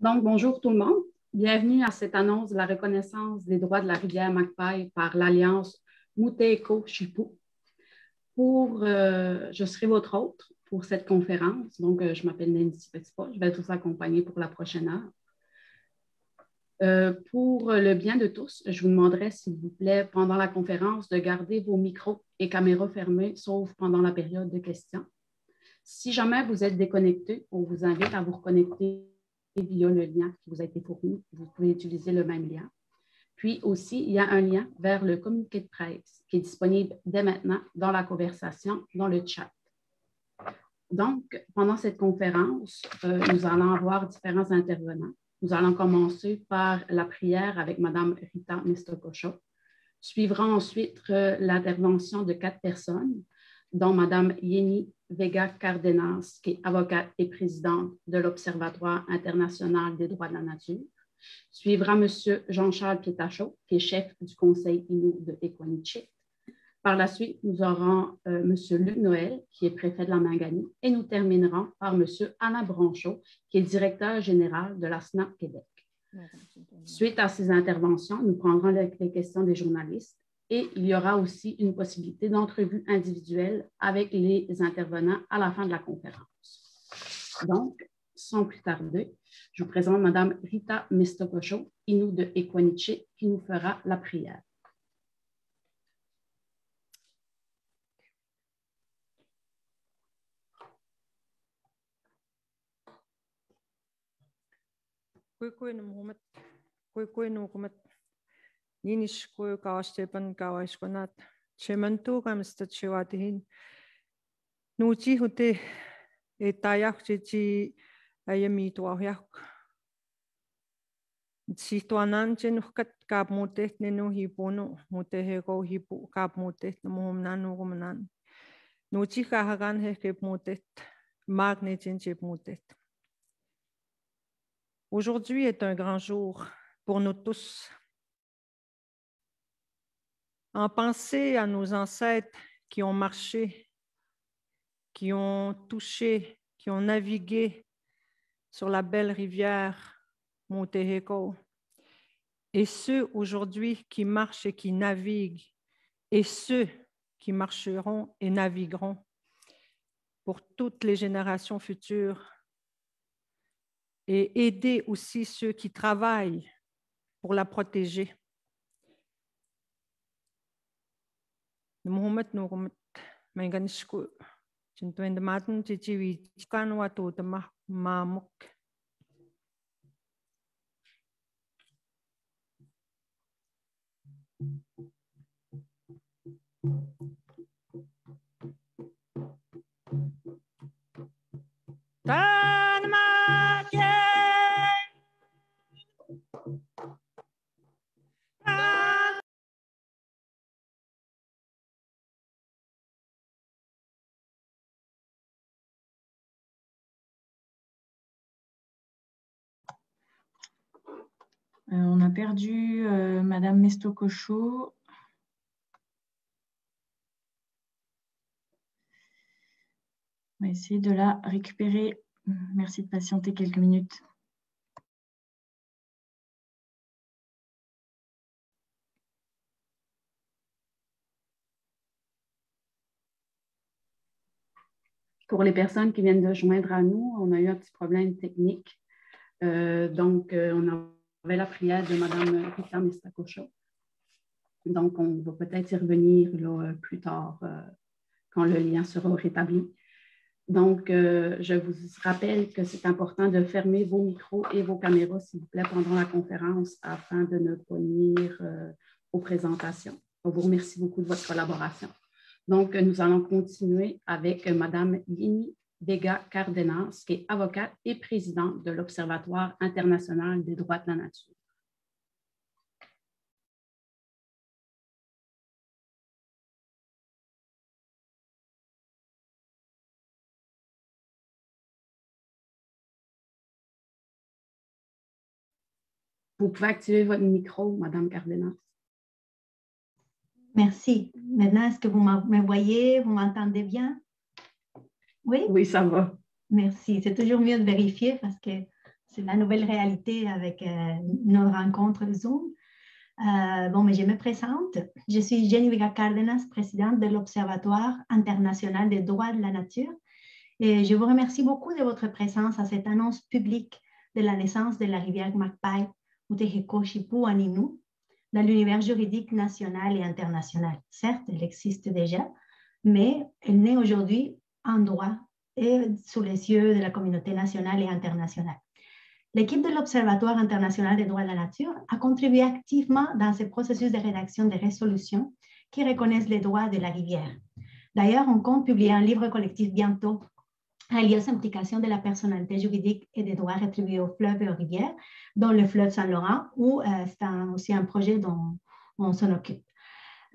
Donc, bonjour tout le monde. Bienvenue à cette annonce de la reconnaissance des droits de la rivière Magpie par l'Alliance Muteko-Chipú. Je serai votre hôte pour cette conférence. Donc, je m'appelle Nancy Petipa. Je vais vous accompagner pour la prochaine heure. Pour le bien de tous, je vous demanderai, s'il vous plaît, pendant la conférence, de garder vos micros et caméras fermés, sauf pendant la période de questions. Si jamais vous êtes déconnecté, on vous invite à vous reconnecter via le lien qui vous a été fourni. Vous pouvez utiliser le même lien. Puis aussi, il y a un lien vers le communiqué de presse qui est disponible dès maintenant dans la conversation, dans le chat. Donc, pendant cette conférence, nous allons avoir différents intervenants. Nous allons commencer par la prière avec Mme Rita Mistocosho. Suivra ensuite l'intervention de 4 personnes, dont Mme Yeni Vega Cardenas, qui est avocate et présidente de l'Observatoire international des droits de la nature. Suivra M. Jean-Charles Pietacho, qui est chef du Conseil Innu de Equanichit. Par la suite, nous aurons M. Luc Noël, qui est préfet de la Mangani, et nous terminerons par M. Alain Bronchot, qui est directeur général de la SNAP Québec. Suite à ces interventions, nous prendrons les questions des journalistes et il y aura aussi une possibilité d'entrevue individuelle avec les intervenants à la fin de la conférence. Donc, sans plus tarder, je vous présente Mme Rita Mistocosho, Innu de Equanichit, qui nous fera la prière. Ninish kuy kawastepan kawashkonat chemantu kamsta chewatihin nuchi hute etayak chichi ayami tuayak situanan chenukat kap mutet nenu hipono muteheko hipu kap mutet namuhumnanu kumanan nuchi kahagan hekep mutet magne chenchep mutet. Aujourd'hui est un grand jour pour nous tous. En pensée à nos ancêtres qui ont marché, qui ont touché, qui ont navigué sur la belle rivière Muteheko, et ceux aujourd'hui qui marchent et qui naviguent, et ceux qui marcheront et navigueront pour toutes les générations futures, et aider aussi ceux qui travaillent pour la protéger. Muhammad Nurumat Manganishku Chintuend Matan Chichiwi Chikanwatu Mamuk. On a perdu Madame Mistocosho. On va essayer de la récupérer. Merci de patienter quelques minutes. Pour les personnes qui viennent de joindre à nous, on a eu un petit problème technique. Donc, on avait la prière de Mme Rita Mistocosho. Donc, on va peut-être y revenir là, plus tard quand le lien sera rétabli. Donc, je vous rappelle que c'est important de fermer vos micros et vos caméras, s'il vous plaît, pendant la conférence afin de ne pas nuire aux présentations. On vous remercie beaucoup de votre collaboration. Donc, nous allons continuer avec Mme Yeni Vega Cardenas, qui est avocate et présidente de l'Observatoire international des droits de la nature. Vous pouvez activer votre micro, Mme Cardenas. Merci. Maintenant, est-ce que vous me voyez? Vous m'entendez bien? Oui? Oui, ça va. Merci. C'est toujours mieux de vérifier parce que c'est la nouvelle réalité avec nos rencontres Zoom. Mais je me présente. Je suis Geneviève Cárdenas, présidente de l'Observatoire international des droits de la nature. Et je vous remercie beaucoup de votre présence à cette annonce publique de la naissance de la rivière Macpay, Mutejiko-Chipú à Ninu, dans l'univers juridique national et international. Certes, elle existe déjà, mais elle naît aujourd'hui en droit et sous les yeux de la communauté nationale et internationale. L'équipe de l'Observatoire international des droits de la nature a contribué activement dans ce processus de rédaction des résolutions qui reconnaissent les droits de la rivière. D'ailleurs, on compte publier un livre collectif bientôt alias implication de la personnalité juridique et des droits rétribués aux fleuves et aux rivières, dont le fleuve Saint-Laurent, où c'est aussi un projet dont on s'en occupe.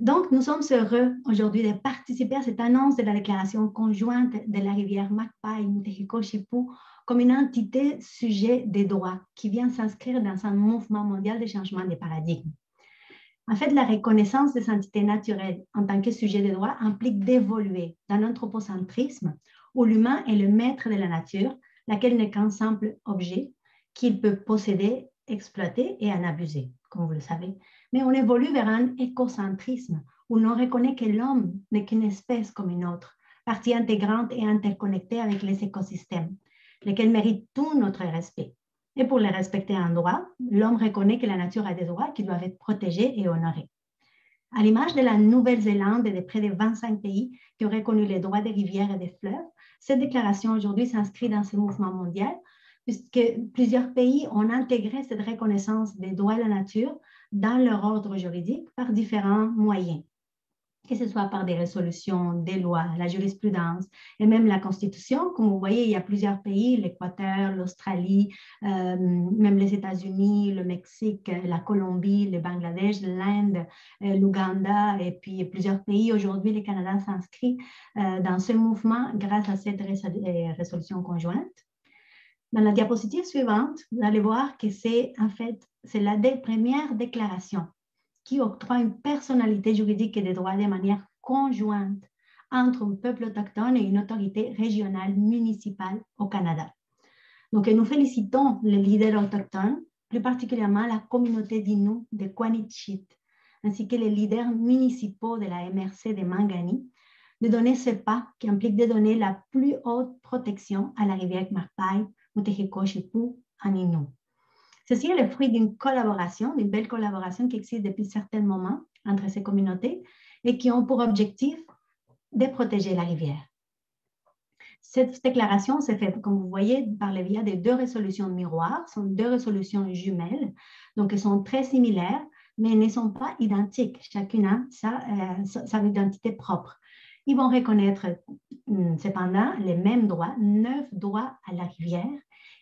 Donc, nous sommes heureux aujourd'hui de participer à cette annonce de la déclaration conjointe de la rivière Macpay, Mutejiko-Chipú, comme une entité sujet des droits qui vient s'inscrire dans un mouvement mondial de changement des paradigmes. En fait, la reconnaissance des entités naturelles en tant que sujet des droits implique d'évoluer d'un anthropocentrisme où l'humain est le maître de la nature, laquelle n'est qu'un simple objet qu'il peut posséder, exploiter et en abuser, comme vous le savez. Mais on évolue vers un écocentrisme où l'on reconnaît que l'homme n'est qu'une espèce comme une autre, partie intégrante et interconnectée avec les écosystèmes, lesquels méritent tout notre respect. Et pour les respecter en droit, l'homme reconnaît que la nature a des droits qui doivent être protégés et honorés. À l'image de la Nouvelle-Zélande et de près de 25 pays qui ont reconnu les droits des rivières et des fleuves, cette déclaration aujourd'hui s'inscrit dans ce mouvement mondial puisque plusieurs pays ont intégré cette reconnaissance des droits de la nature dans leur ordre juridique par différents moyens, que ce soit par des résolutions, des lois, la jurisprudence et même la Constitution. Comme vous voyez, il y a plusieurs pays, l'Équateur, l'Australie, même les États-Unis, le Mexique, la Colombie, le Bangladesh, l'Inde, l'Ouganda et puis plusieurs pays. Aujourd'hui, le Canada s'inscrit dans ce mouvement grâce à cette résolution conjointe. Dans la diapositive suivante, vous allez voir que c'est en fait la première déclaration qui octroie une personnalité juridique et des droits de manière conjointe entre un peuple autochtone et une autorité régionale municipale au Canada. Donc, nous félicitons les leaders autochtones, plus particulièrement la communauté d'Innu de Quanichit, ainsi que les leaders municipaux de la MRC de Mangani, de donner ce pas qui implique de donner la plus haute protection à la rivière Macpay, Mutejiko-Chipú, en Innu. Ceci est le fruit d'une collaboration, d'une belle collaboration qui existe depuis certains moments entre ces communautés et qui ont pour objectif de protéger la rivière. Cette déclaration s'est faite, comme vous voyez, par le biais de deux résolutions miroirs. Ce sont deux résolutions jumelles, donc elles sont très similaires, mais elles ne sont pas identiques. Chacune a sa identité propre. Ils vont reconnaître cependant les mêmes droits, 9 droits à la rivière,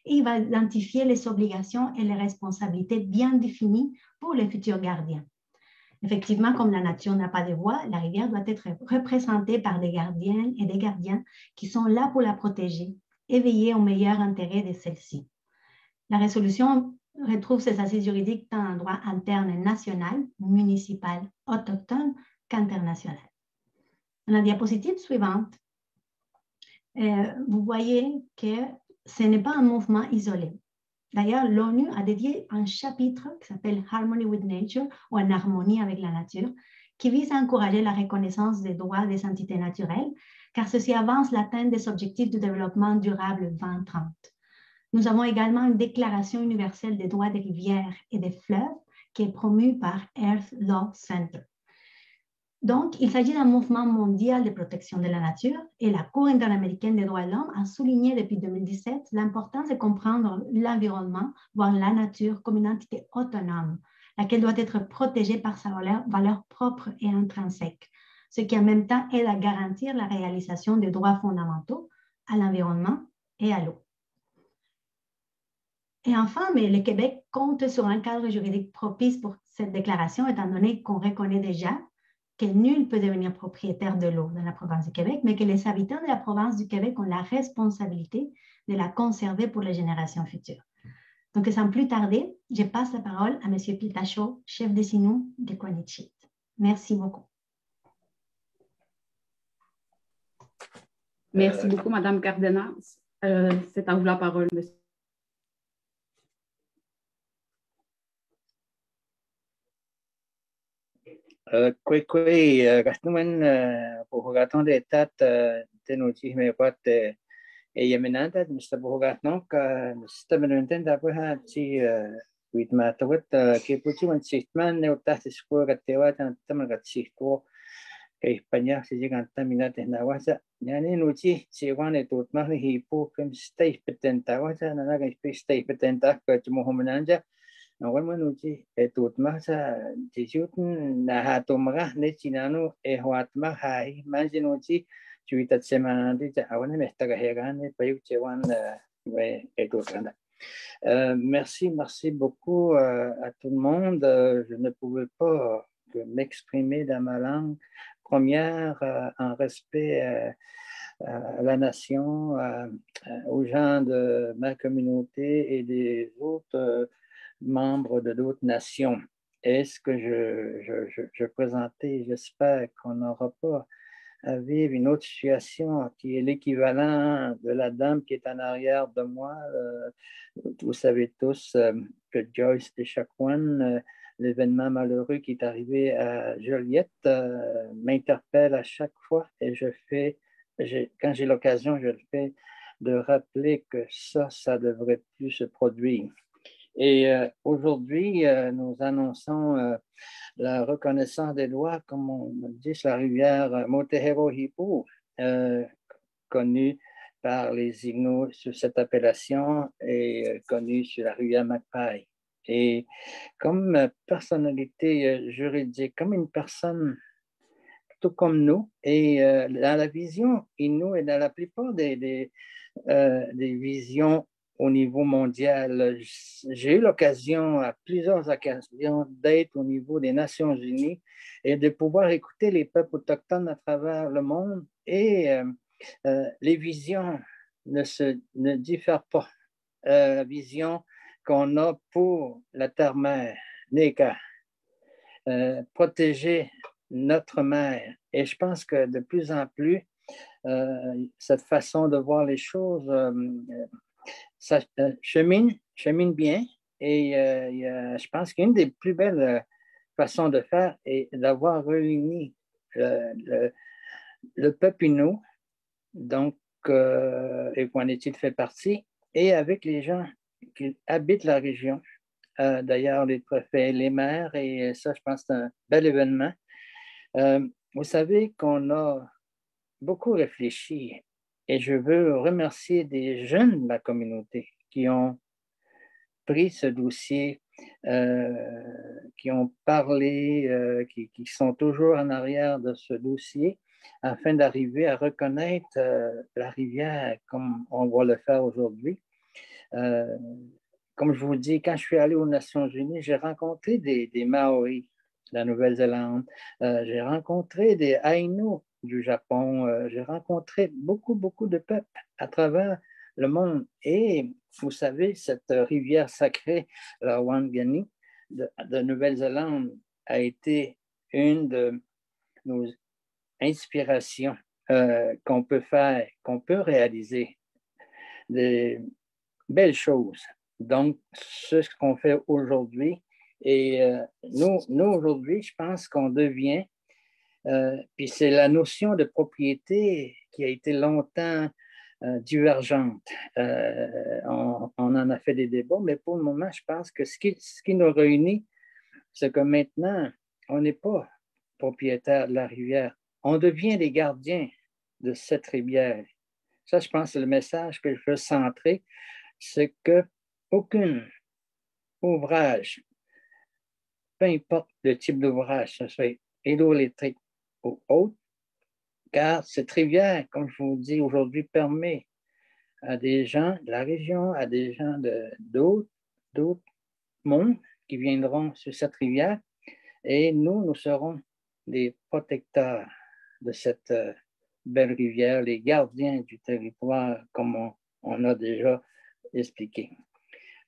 et il va identifier les obligations et les responsabilités bien définies pour les futurs gardiens. Effectivement, comme la nature n'a pas de voix, la rivière doit être représentée par des gardiennes et des gardiens qui sont là pour la protéger et veiller au meilleur intérêt de celle-ci. La résolution retrouve ses assises juridiques tant en droit interne national, municipal, autochtone qu'international. Dans la diapositive suivante, vous voyez que ce n'est pas un mouvement isolé. D'ailleurs, l'ONU a dédié un chapitre qui s'appelle Harmony with Nature ou en harmonie avec la nature, qui vise à encourager la reconnaissance des droits des entités naturelles, car ceci avance l'atteinte des objectifs de développement durable 2030. Nous avons également une déclaration universelle des droits des rivières et des fleuves qui est promue par Earth Law Center. Donc, il s'agit d'un mouvement mondial de protection de la nature et la Cour interaméricaine des droits de l'homme a souligné depuis 2017 l'importance de comprendre l'environnement, voire la nature, comme une entité autonome, laquelle doit être protégée par sa valeur propre et intrinsèque, ce qui en même temps aide à garantir la réalisation des droits fondamentaux à l'environnement et à l'eau. Et enfin, mais le Québec compte sur un cadre juridique propice pour cette déclaration, étant donné qu'on reconnaît déjà que nul ne peut devenir propriétaire de l'eau dans la province du Québec, mais que les habitants de la province du Québec ont la responsabilité de la conserver pour les générations futures. Donc, sans plus tarder, je passe la parole à M. Pitacho, chef des Innu de Quanichit. Merci beaucoup. Merci beaucoup, Mme Cárdenas. C'est à vous la parole, monsieur. Gastuman puhugaton de tat tenuchi me pat yemenanta mista puhugatno ka mista menunten da puha chi wit matawat ke puchi man sistman ne utas skua gatewa tan tamal gatsikto ke España si llegan taminate na wasa yani nuchi si wane tut ma hi pu kem stay petenta wasa na ga stay petenta ka chmo homenanja Nawan manuji etut masa jisut na hatumaga ne chinano ehwatma hai manjinuchi chuitat semana di awan mestaga hegane payuk chewan etutana. Merci beaucoup à tout le monde. Je ne pouvais pas que m'exprimer dans ma langue première en respect à la nation, aux gens de ma communauté et des autres membres de d'autres nations. Et ce que je présentais, j'espère qu'on n'aura pas à vivre une autre situation qui est l'équivalent de la dame qui est en arrière de moi. Vous savez tous que Joyce Echaquan, l'événement malheureux qui est arrivé à Joliette, m'interpelle à chaque fois et quand j'ai l'occasion, je le fais, de rappeler que ça devrait plus se produire. Et aujourd'hui, nous annonçons la reconnaissance des droits, comme on dit, sur la rivière Motehero Hipu, connue par les Inuits sur cette appellation et connue sur la rivière Magpie. Et comme personnalité juridique, comme une personne tout comme nous, et dans la vision Inuit et dans la plupart des visions au niveau mondial. J'ai eu l'occasion à plusieurs occasions d'être au niveau des Nations Unies et de pouvoir écouter les peuples autochtones à travers le monde et les visions ne diffèrent pas. La vision qu'on a pour la terre-mère, Neka, protéger notre mère. Et je pense que de plus en plus, cette façon de voir les choses ça chemine bien et je pense qu'une des plus belles façons de faire est d'avoir réuni le peuple Innu, donc et Kwanetsil fait partie, et avec les gens qui habitent la région, d'ailleurs les préfets, les maires, et ça je pense que c'est un bel événement. Vous savez qu'on a beaucoup réfléchi et je veux remercier des jeunes de la communauté qui ont pris ce dossier, qui ont parlé, qui sont toujours en arrière de ce dossier afin d'arriver à reconnaître la rivière comme on va le faire aujourd'hui. Comme je vous dis, quand je suis allé aux Nations Unies, j'ai rencontré des Maoris de la Nouvelle-Zélande, j'ai rencontré des Aïnous du Japon, j'ai rencontré beaucoup de peuples à travers le monde. Et vous savez, cette rivière sacrée, la Wangani de Nouvelle-Zélande, a été une de nos inspirations qu'on peut faire, qu'on peut réaliser des belles choses. Donc, c'est ce qu'on fait aujourd'hui. Et nous aujourd'hui, je pense qu'on devient, puis c'est la notion de propriété qui a été longtemps divergente. On en a fait des débats, mais pour le moment, je pense que ce qui nous réunit, c'est que maintenant, on n'est pas propriétaire de la rivière. On devient les gardiens de cette rivière. Ça, je pense, c'est le message que je veux centrer, c'est qu'aucun ouvrage, peu importe le type d'ouvrage, ce soit hydroélectrique ou autre, car cette rivière, comme je vous dis aujourd'hui, permet à des gens de la région, à des gens d'autres mondes qui viendront sur cette rivière, et nous serons les protecteurs de cette belle rivière, les gardiens du territoire, comme on a déjà expliqué.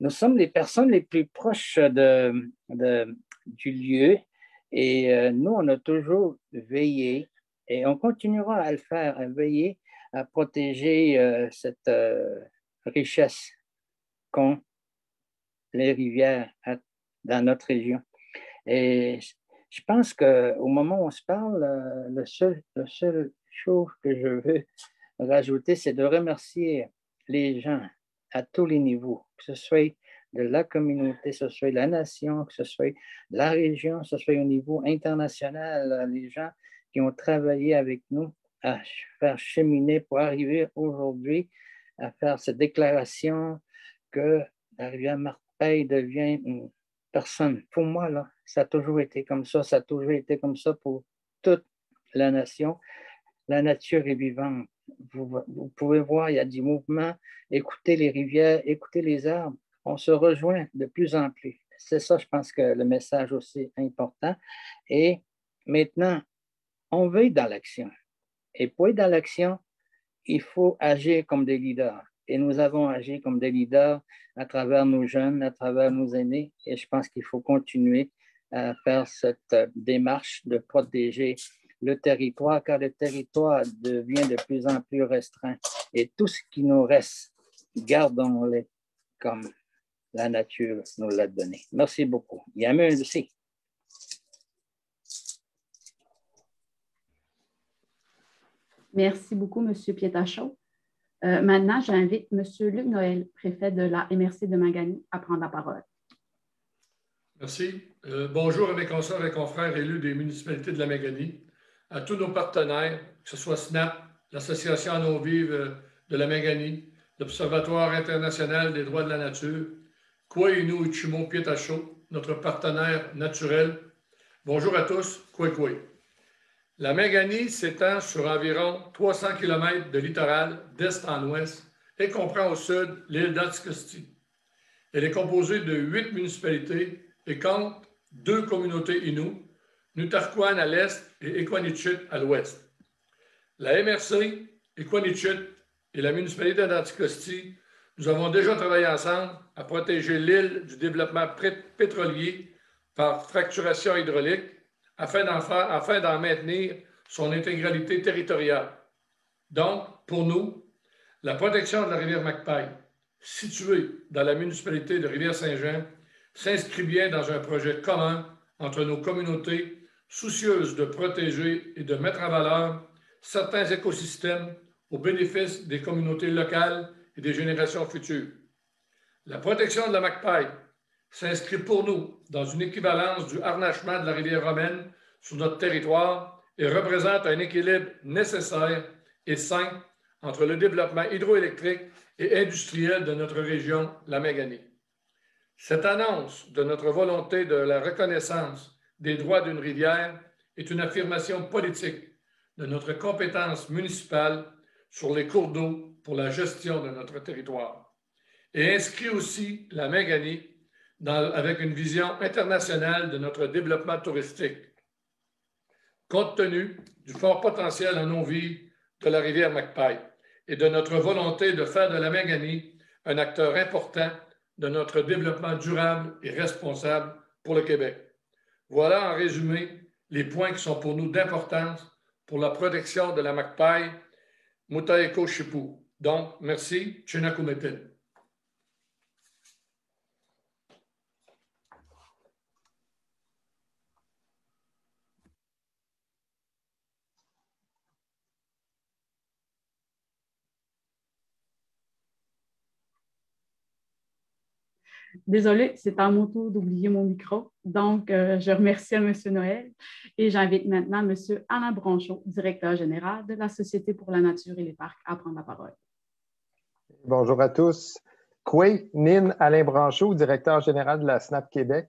Nous sommes les personnes les plus proches du lieu et nous, on a toujours veillé et on continuera à le faire, à veiller à protéger cette richesse qu'ont les rivières dans notre région. Et je pense qu'au moment où on se parle, le seul chose que je veux rajouter, c'est de remercier les gens à tous les niveaux, que ce soit de la communauté, que ce soit la nation, que ce soit la région, que ce soit au niveau international, les gens qui ont travaillé avec nous à faire cheminer pour arriver aujourd'hui à faire cette déclaration que la rivière Marc-Pay devient une personne. Pour moi, là, ça a toujours été comme ça a toujours été comme ça pour toute la nation. La nature est vivante. Vous pouvez voir, il y a du mouvement. Écoutez les rivières, écoutez les arbres. On se rejoint de plus en plus. C'est ça, je pense que le message aussi important. Et maintenant, on veut être dans l'action. Et pour être dans l'action, il faut agir comme des leaders. Et nous avons agi comme des leaders à travers nos jeunes, à travers nos aînés. Et je pense qu'il faut continuer à faire cette démarche de protéger le territoire, car le territoire devient de plus en plus restreint. Et tout ce qui nous reste, gardons-le comme la nature nous l'a donné. Merci beaucoup. Il y a même aussi. Merci beaucoup, M. Pietachot. Maintenant, j'invite M. Luc Noël, préfet de la MRC de Magany, à prendre la parole. Merci. Bonjour à mes consoeurs et confrères élus des municipalités de la Magany, à tous nos partenaires, que ce soit SNAP, l'Association en eau vive de la Magany, l'Observatoire international des droits de la nature, Kouai-Inu Uchimo Pietachot, notre partenaire naturel. Bonjour à tous, Kouai-Kouai. La Magany s'étend sur environ 300 km de littoral d'est en ouest et comprend au sud l'île d'Anticosti. Elle est composée de 8 municipalités et compte 2 communautés Innu, Nutarquan à l'est et Equanichit à l'ouest. La MRC, Equanichit et la municipalité d'Anticosti, nous avons déjà travaillé ensemble à protéger l'île du développement pétrolier par fracturation hydraulique afin d'en maintenir son intégralité territoriale. Donc, pour nous, la protection de la rivière Macpail, située dans la municipalité de Rivière-Saint-Jean, s'inscrit bien dans un projet commun entre nos communautés soucieuses de protéger et de mettre en valeur certains écosystèmes au bénéfice des communautés locales et des générations futures. La protection de la Macpail s'inscrit pour nous dans une équivalence du harnachement de la rivière romaine sur notre territoire et représente un équilibre nécessaire et sain entre le développement hydroélectrique et industriel de notre région, la Magany. Cette annonce de notre volonté de la reconnaissance des droits d'une rivière est une affirmation politique de notre compétence municipale sur les cours d'eau pour la gestion de notre territoire et inscrit aussi la Magany avec une vision internationale de notre développement touristique. Compte tenu du fort potentiel en eau vive de la rivière Macpail et de notre volonté de faire de la Magany un acteur important de notre développement durable et responsable pour le Québec. Voilà en résumé les points qui sont pour nous d'importance pour la protection de la Macpail, Mutaeko Shipu. Donc, merci, Chinakumetin. Désolée, c'est à mon tour d'oublier mon micro. Donc, je remercie M. Noël et j'invite maintenant M. Alain Branchot, directeur général de la Société pour la nature et les parcs, à prendre la parole. Bonjour à tous. Kouai Nin Alain Branchot, directeur général de la SNAP Québec.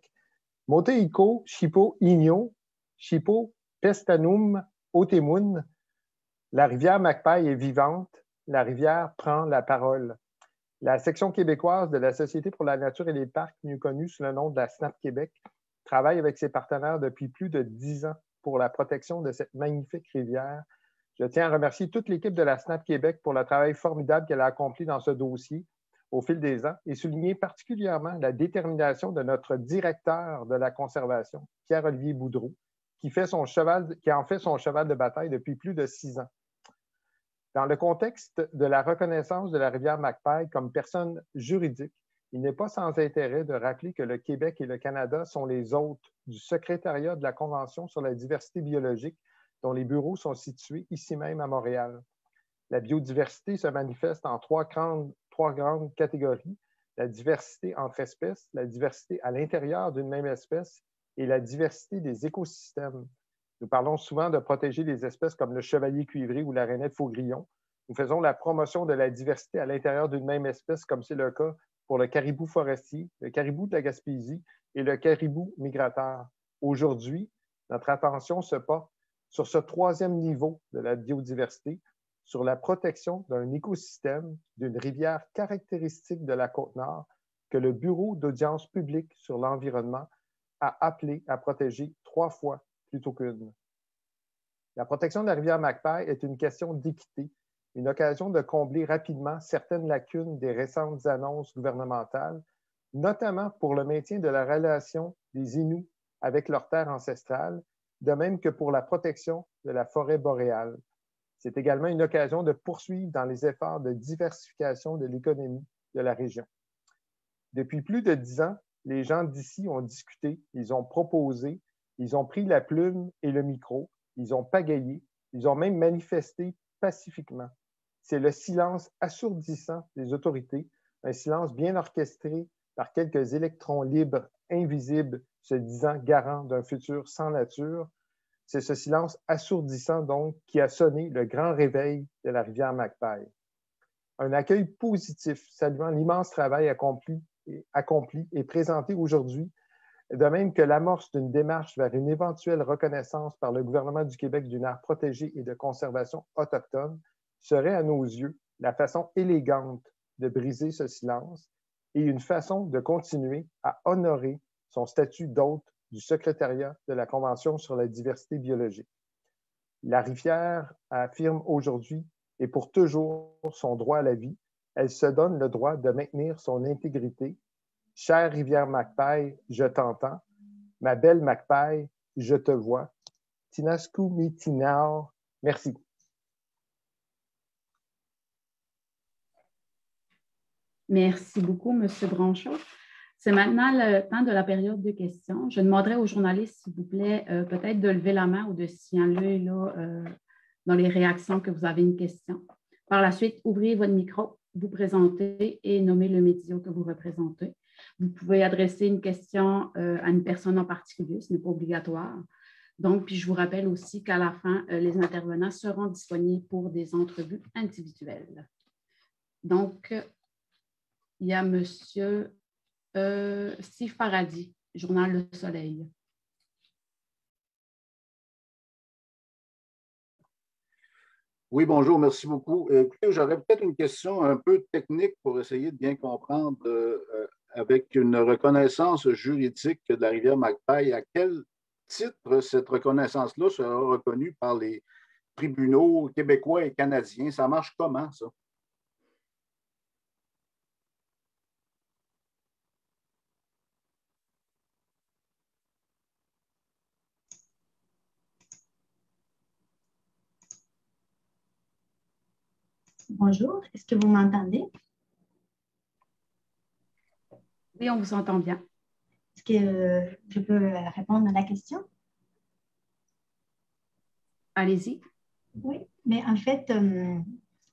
Moteiko Shipo Inyo, Shipo Pestanum Otemun. La rivière Macpail est vivante. La rivière prend la parole. La section québécoise de la Société pour la nature et les parcs, mieux connue sous le nom de la SNAP Québec, travaille avec ses partenaires depuis plus de 10 ans pour la protection de cette magnifique rivière. Je tiens à remercier toute l'équipe de la SNAP Québec pour le travail formidable qu'elle a accompli dans ce dossier au fil des ans et souligner particulièrement la détermination de notre directeur de la conservation, Pierre-Olivier Boudreau, qui en fait son cheval de bataille depuis plus de 6 ans. Dans le contexte de la reconnaissance de la rivière Macpail comme personne juridique, il n'est pas sans intérêt de rappeler que le Québec et le Canada sont les hôtes du secrétariat de la Convention sur la diversité biologique, dont les bureaux sont situés ici même à Montréal. La biodiversité se manifeste en trois grandes catégories: la diversité entre espèces, la diversité à l'intérieur d'une même espèce et la diversité des écosystèmes. Nous parlons souvent de protéger les espèces comme le chevalier cuivré ou la rainette faugrillon. Nous faisons la promotion de la diversité à l'intérieur d'une même espèce, comme c'est le cas pour le caribou forestier, le caribou de la Gaspésie et le caribou migrateur. Aujourd'hui, notre attention se porte sur ce troisième niveau de la biodiversité, sur la protection d'un écosystème d'une rivière caractéristique de la Côte-Nord que le Bureau d'audience publique sur l'environnement a appelé à protéger 3 fois plutôt qu'une. La protection de la rivière Macpail est une question d'équité, une occasion de combler rapidement certaines lacunes des récentes annonces gouvernementales, notamment pour le maintien de la relation des Inuits avec leurs terres ancestrales, de même que pour la protection de la forêt boréale. C'est également une occasion de poursuivre dans les efforts de diversification de l'économie de la région. Depuis plus de 10 ans, les gens d'ici ont discuté, ils ont proposé, ils ont pris la plume et le micro, ils ont pagayé, ils ont même manifesté pacifiquement. C'est le silence assourdissant des autorités, un silence bien orchestré par quelques électrons libres, invisibles, se disant garants d'un futur sans nature. C'est ce silence assourdissant, donc, qui a sonné le grand réveil de la rivière Macpail. Un accueil positif saluant l'immense travail accompli et présenté aujourd'hui, de même que l'amorce d'une démarche vers une éventuelle reconnaissance par le gouvernement du Québec d'une aire protégée et de conservation autochtone, serait à nos yeux la façon élégante de briser ce silence et une façon de continuer à honorer son statut d'hôte du secrétariat de la Convention sur la diversité biologique. La rivière affirme aujourd'hui et pour toujours son droit à la vie. Elle se donne le droit de maintenir son intégrité. Chère rivière Macpail, je t'entends. Ma belle Macpail, je te vois. Tinasku Mitinao, merci. Merci beaucoup, M. Branchot. C'est maintenant le temps de la période de questions. Je demanderai aux journalistes, s'il vous plaît, peut-être de lever la main ou de signaler là, dans les réactions que vous avez une question. Par la suite, ouvrez votre micro, vous présentez et nommez le média que vous représentez. Vous pouvez adresser une question à une personne en particulier, ce n'est pas obligatoire. Donc, puis je vous rappelle aussi qu'à la fin, les intervenants seront disponibles pour des entrevues individuelles. Donc, il y a M. Steve Paradis, Journal Le Soleil. Oui, bonjour, merci beaucoup. Écoutez, j'aurais peut-être une question un peu technique pour essayer de bien comprendre avec une reconnaissance juridique de la rivière Macpail. À quel titre cette reconnaissance-là sera reconnue par les tribunaux québécois et canadiens? Ça marche comment, ça? Bonjour, est-ce que vous m'entendez? Oui, on vous entend bien. Est-ce que je peux répondre à la question? Allez-y. Oui, mais en fait,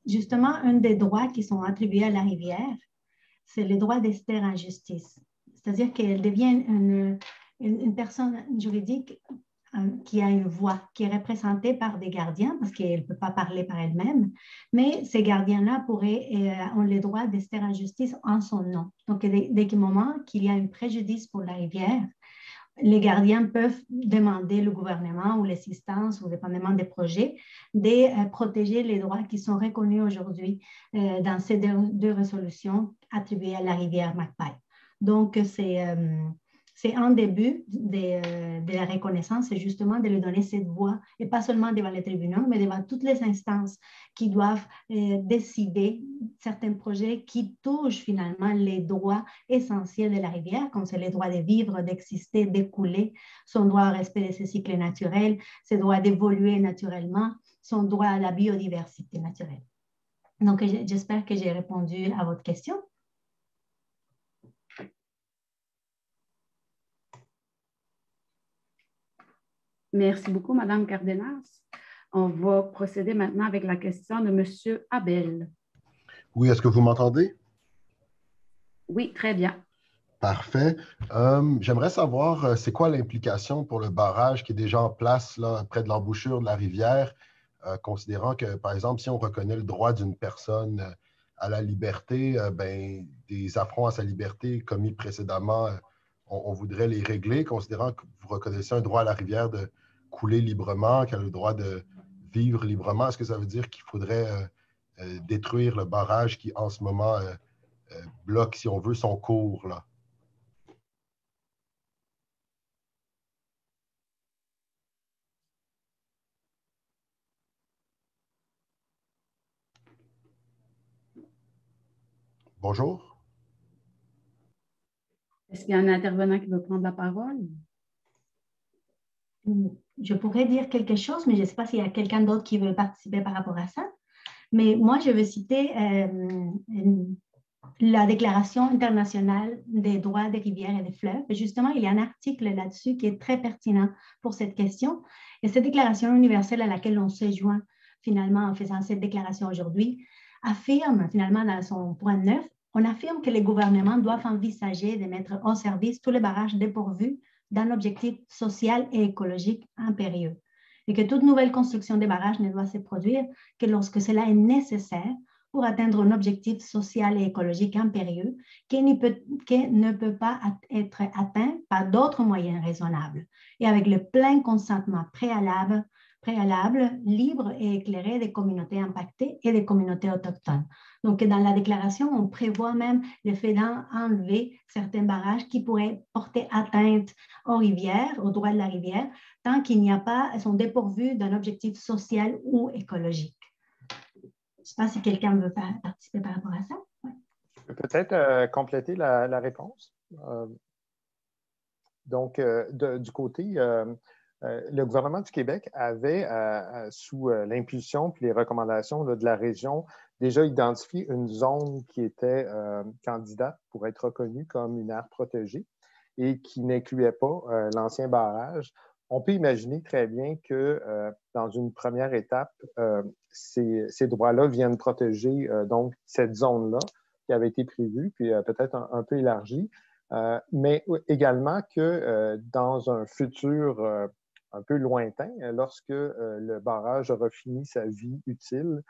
justement, un des droits qui sont attribués à la rivière, c'est le droit d'ester en justice. C'est-à-dire qu'elle devient une personne juridique qui a une voix, qui est représentée par des gardiens, parce qu'elle ne peut pas parler par elle-même, mais ces gardiens-là ont le droit d'ester en justice en son nom. Donc, dès le moment qu'il y a un préjudice pour la rivière, les gardiens peuvent demander au gouvernement ou l'assistance, ou dépendamment des projets, de protéger les droits qui sont reconnus aujourd'hui dans ces deux résolutions attribuées à la rivière Macpail. Donc, c'est un début de la reconnaissance, c'est justement de lui donner cette voix, et pas seulement devant les tribunaux, mais devant toutes les instances qui doivent décider certains projets qui touchent finalement les droits essentiels de la rivière, comme c'est le droit de vivre, d'exister, d'écouler, son droit au respect de ses cycles naturels, ses droits d'évoluer naturellement, son droit à la biodiversité naturelle. Donc, j'espère que j'ai répondu à votre question. Merci beaucoup, Madame Cardenas. On va procéder maintenant avec la question de Monsieur Abel. Oui, est-ce que vous m'entendez? Oui, très bien. Parfait. J'aimerais savoir, c'est quoi l'implication pour le barrage qui est déjà en place là, près de l'embouchure de la rivière, considérant que, par exemple, si on reconnaît le droit d'une personne à la liberté, ben, des affronts à sa liberté commis précédemment, on voudrait les régler, considérant que vous reconnaissez un droit à la rivière de couler librement, qu'elle a le droit de vivre librement. Est-ce que ça veut dire qu'il faudrait détruire le barrage qui, en ce moment, bloque, si on veut, son cours, là? Bonjour. Est-ce qu'il y a un intervenant qui veut prendre la parole? Je pourrais dire quelque chose, mais je ne sais pas s'il y a quelqu'un d'autre qui veut participer par rapport à ça. Mais moi, je veux citer la Déclaration internationale des droits des rivières et des fleuves. Et justement, il y a un article là-dessus qui est très pertinent pour cette question. Et cette déclaration universelle à laquelle on se joint finalement en faisant cette déclaration aujourd'hui affirme finalement dans son point 9, on affirme que les gouvernements doivent envisager de mettre en service tous les barrages dépourvus d'un objectif social et écologique impérieux et que toute nouvelle construction des barrages ne doit se produire que lorsque cela est nécessaire pour atteindre un objectif social et écologique impérieux qui ne peut pas être atteint par d'autres moyens raisonnables et avec le plein consentement préalable, libre et éclairé des communautés impactées et des communautés autochtones. Donc, dans la déclaration, on prévoit même le fait d'enlever certains barrages qui pourraient porter atteinte aux rivières, aux droits de la rivière, tant qu'ils n'y a pas, elles sont dépourvus d'un objectif social ou écologique. Je ne sais pas si quelqu'un veut participer par rapport à ça. Ouais. Je peux peut-être compléter la réponse. Donc, du côté, le gouvernement du Québec avait, sous l'impulsion puis les recommandations là, de la région, déjà identifié une zone qui était candidate pour être reconnue comme une aire protégée et qui n'incluait pas l'ancien barrage. On peut imaginer très bien que dans une première étape, ces droits-là viennent protéger donc cette zone-là qui avait été prévue, puis peut-être un peu élargie, mais également que dans un futur un peu lointain, lorsque le barrage aura fini sa vie utile,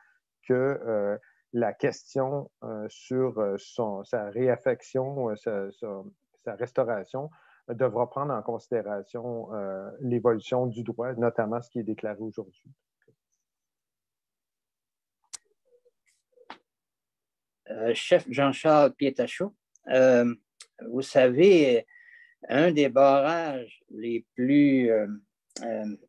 que la question sur sa réaffection, sa restauration, devra prendre en considération l'évolution du droit, notamment ce qui est déclaré aujourd'hui. Chef Jean-Charles Pietachot, vous savez, un des barrages les plus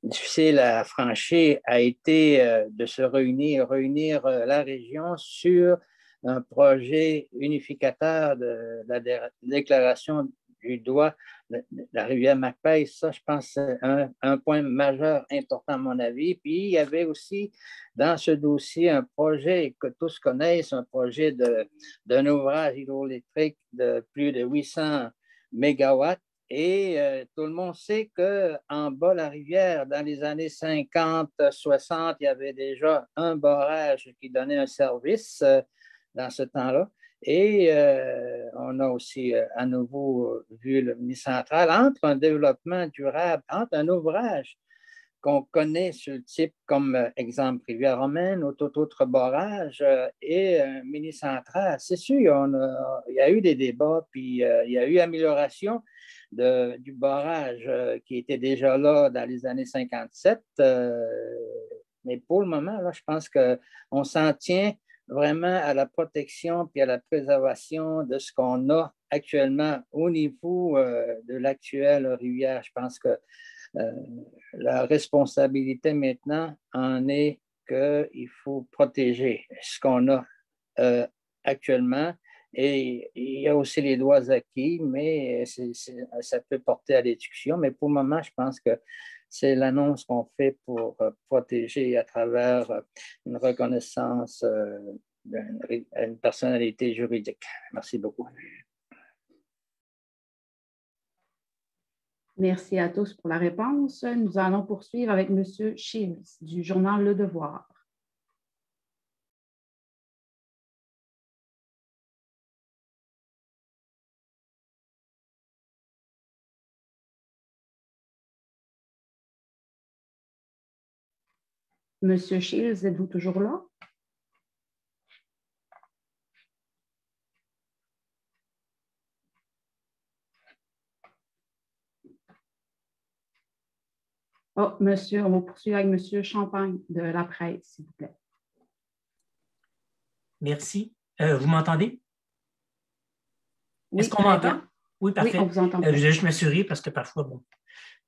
difficiles à franchir a été de se réunir la région sur un projet unificateur de la déclaration du droit de la rivière Macpail. Ça, je pense, c'est un point majeur important à mon avis. Puis, il y avait aussi dans ce dossier un projet que tous connaissent, un projet d'un ouvrage hydroélectrique de plus de 800 mégawatts. Et tout le monde sait qu'en bas de la rivière, dans les années 50, 60, il y avait déjà un barrage qui donnait un service dans ce temps-là. Et on a aussi à nouveau vu le mini-central entre un développement durable, entre un ouvrage qu'on connaît sur le type comme exemple Rivière-Romaine ou tout autre barrage et un mini-central. C'est sûr, il y a eu des débats, puis il y a eu amélioration du barrage qui était déjà là dans les années 57. Mais pour le moment, là, je pense qu'on s'en tient vraiment à la protection puis à la préservation de ce qu'on a actuellement au niveau de l'actuelle rivière. Je pense que la responsabilité maintenant en est qu'il faut protéger ce qu'on a actuellement. Et il y a aussi les droits acquis, mais ça peut porter à la discussion. Mais pour le moment, je pense que c'est l'annonce qu'on fait pour protéger à travers une reconnaissance d'une personnalité juridique. Merci beaucoup. Merci à tous pour la réponse. Nous allons poursuivre avec M. Shields du journal Le Devoir. Monsieur Shields, êtes-vous toujours là? Oh, monsieur, on va poursuivre avec monsieur Champagne de La Presse, s'il vous plaît. Merci. Vous m'entendez? Oui, est-ce qu'on m'entend? Oui, parfait. Oui, on vous entend. Je vais juste m'assurer parce que parfois, bon,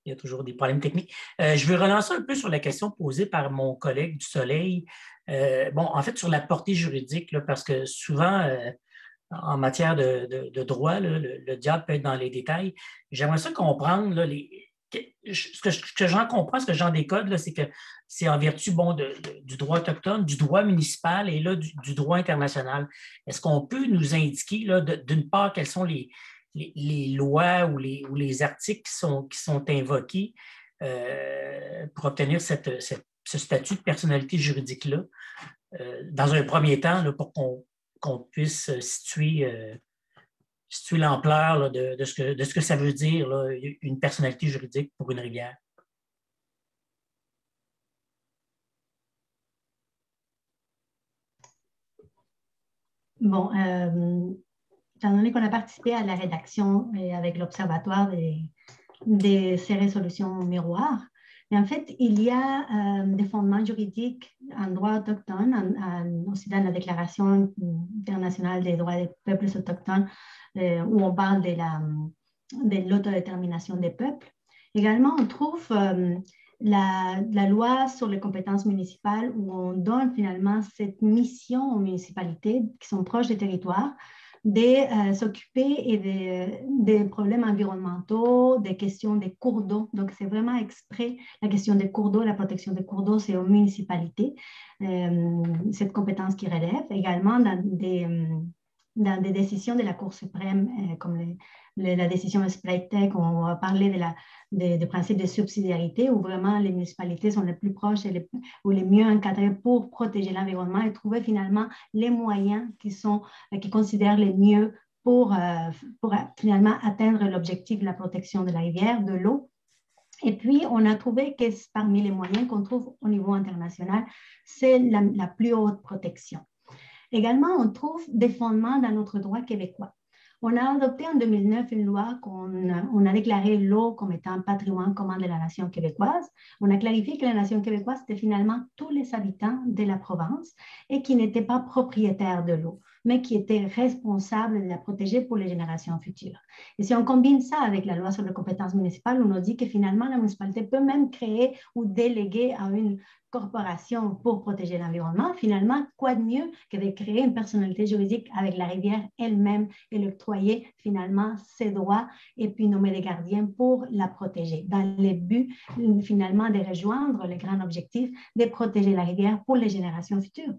il y a toujours des problèmes techniques. Je vais relancer un peu sur la question posée par mon collègue du Soleil. Bon, en fait, sur la portée juridique, là, parce que souvent, en matière de droit, là, le diable peut être dans les détails. J'aimerais ça comprendre là, ce que j'en comprends, ce que j'en décode, c'est que c'est en vertu du droit autochtone, du droit municipal et là, du droit international. Est-ce qu'on peut nous indiquer, d'une part, quelles sont les lois ou les articles qui sont invoqués pour obtenir ce statut de personnalité juridique-là, dans un premier temps, là, pour qu'on puisse situer l'ampleur de ce que ça veut dire, là, une personnalité juridique pour une rivière. Bon, étant donné qu'on a participé à la rédaction avec l'Observatoire de ces résolutions miroirs, mais en fait, il y a des fondements juridiques en droit autochtone, aussi dans la Déclaration internationale des droits des peuples autochtones, où on parle de l'autodétermination des peuples. Également, on trouve la loi sur les compétences municipales où on donne finalement cette mission aux municipalités qui sont proches des territoires de s'occuper des problèmes environnementaux, des questions des cours d'eau. Donc, c'est vraiment exprès la question des cours d'eau, la protection des cours d'eau, c'est aux municipalités, cette compétence qui relève. Également, dans des décisions de la Cour suprême, comme la décision Spraytech, on va parler des principes de subsidiarité, où vraiment les municipalités sont les plus proches ou les mieux encadrées pour protéger l'environnement et trouver finalement les moyens qui considèrent les mieux pour finalement atteindre l'objectif de la protection de la rivière, de l'eau. Et puis, on a trouvé que parmi les moyens qu'on trouve au niveau international, c'est la plus haute protection. Également, on trouve des fondements dans notre droit québécois. On a adopté en 2009 une loi on a déclaré l'eau comme étant un patrimoine commun de la nation québécoise. On a clarifié que la nation québécoise, c'était finalement tous les habitants de la province et qui n'étaient pas propriétaires de l'eau, mais qui étaient responsables de la protéger pour les générations futures. Et si on combine ça avec la loi sur les compétences municipales, on nous dit que finalement, la municipalité peut même créer ou déléguer à une corporation pour protéger l'environnement. Finalement, quoi de mieux que de créer une personnalité juridique avec la rivière elle-même et l'octroyer finalement ses droits et puis nommer les gardiens pour la protéger dans le but finalement de rejoindre le grand objectif de protéger la rivière pour les générations futures.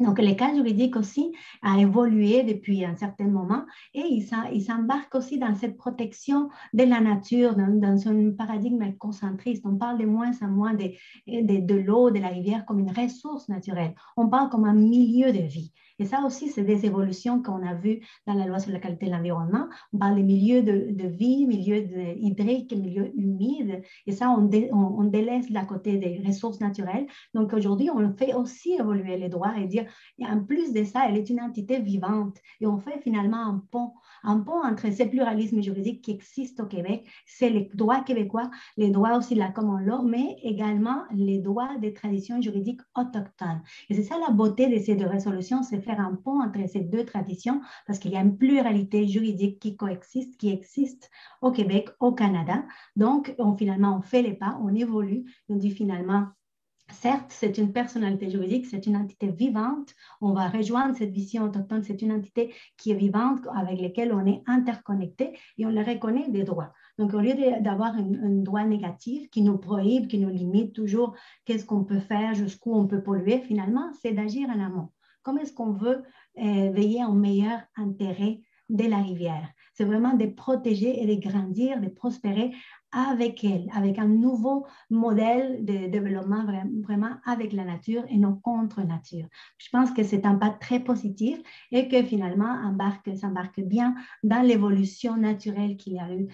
Donc, le cadre juridique aussi a évolué depuis un certain moment et il s'embarque aussi dans cette protection de la nature, dans un paradigme concentriste. On parle de moins en moins de l'eau, de la rivière comme une ressource naturelle. On parle comme un milieu de vie. Et ça aussi, c'est des évolutions qu'on a vues dans la loi sur la qualité de l'environnement. On parle des milieux de vie, milieux hydriques, milieux humides. Et ça, on délaisse la côté des ressources naturelles. Donc, aujourd'hui, on fait aussi évoluer les droits et dire, et en plus de ça, elle est une entité vivante. Et on fait finalement un pont entre ces pluralismes juridiques qui existent au Québec, c'est les droits québécois, les droits aussi de la common law, mais également les droits des traditions juridiques autochtones. Et c'est ça la beauté de ces deux résolutions, c'est faire un pont entre ces deux traditions, parce qu'il y a une pluralité juridique qui coexiste, qui existe au Québec, au Canada. Donc, finalement, on fait les pas, on évolue, on dit finalement, certes, c'est une personnalité juridique, c'est une entité vivante. On va rejoindre cette vision autochtone. C'est une entité qui est vivante, avec laquelle on est interconnecté et on leur reconnaît des droits. Donc, au lieu d'avoir un droit négatif qui nous prohibe, qui nous limite toujours, qu'est-ce qu'on peut faire, jusqu'où on peut polluer, finalement, c'est d'agir en amont. Comment est-ce qu'on veut veiller au meilleur intérêt de la rivière? c'est vraiment de protéger et de grandir, de prospérer avec elle, avec un nouveau modèle de développement vraiment avec la nature et non contre nature. Je pense que c'est un pas très positif et que finalement s'embarque bien dans l'évolution naturelle qu'il y a eu,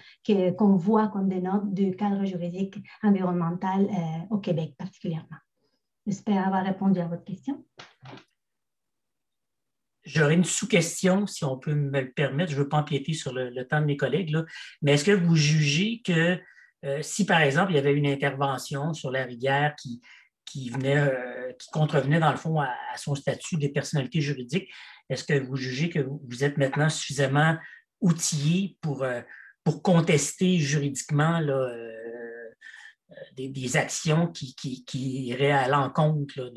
qu'on voit, qu'on dénote du cadre juridique environnemental au Québec particulièrement. J'espère avoir répondu à votre question. J'aurais une sous-question, si on peut me le permettre. Je ne veux pas empiéter sur le temps de mes collègues, là. Mais est-ce que vous jugez que si, par exemple, il y avait une intervention sur la rivière qui contrevenait, dans le fond, à son statut de personnalité juridique, est-ce que vous jugez que vous êtes maintenant suffisamment outillé pour contester juridiquement là, des actions qui iraient à l'encontre là,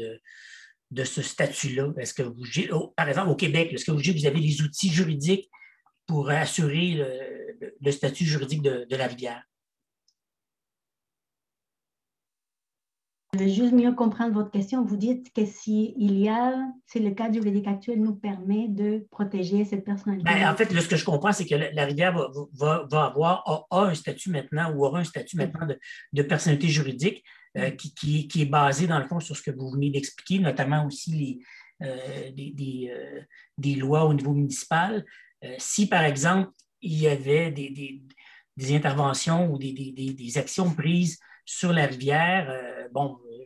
de ce statut-là? Est-ce que vous, par exemple, au Québec, est-ce que vous avez les outils juridiques pour assurer le statut juridique de la rivière? Je veux juste mieux comprendre votre question. Vous dites que si le cadre juridique actuel nous permet de protéger cette personnalité. En fait, ce que je comprends, c'est que la rivière a un statut maintenant ou aura un statut maintenant de personnalité juridique qui est basé, dans le fond, sur ce que vous venez d'expliquer, notamment aussi des lois au niveau municipal. Si, par exemple, il y avait des interventions ou des actions prises sur la rivière,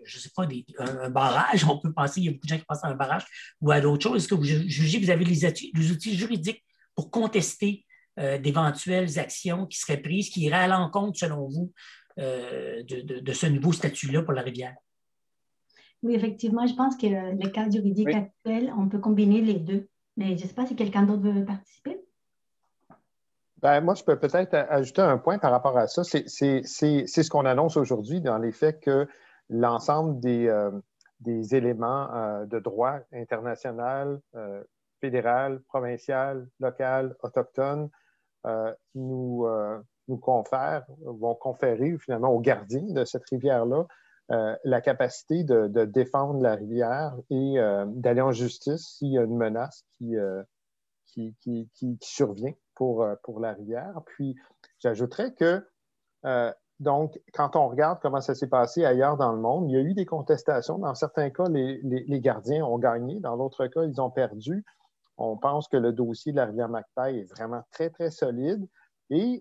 je ne sais pas, un barrage, on peut penser, il y a beaucoup de gens qui pensent à un barrage ou à d'autres choses. Est-ce que vous jugez que vous avez les outils juridiques pour contester d'éventuelles actions qui seraient prises, qui iraient à l'encontre, selon vous, de ce nouveau statut-là pour la rivière? Oui, effectivement, je pense que le cadre juridique actuel, on peut combiner les deux. Mais je ne sais pas si quelqu'un d'autre veut participer. Moi, je peux peut-être ajouter un point par rapport à ça. C'est ce qu'on annonce aujourd'hui dans les faits que l'ensemble des éléments de droit international, fédéral, provincial, local, autochtone vont conférer finalement aux gardiens de cette rivière-là la capacité de défendre la rivière et d'aller en justice s'il y a une menace qui survient pour la rivière. Puis, j'ajouterais que, donc, quand on regarde comment ça s'est passé ailleurs dans le monde, il y a eu des contestations. Dans certains cas, les gardiens ont gagné. Dans d'autres cas, ils ont perdu. On pense que le dossier de la rivière Macpail est vraiment très, très solide. Et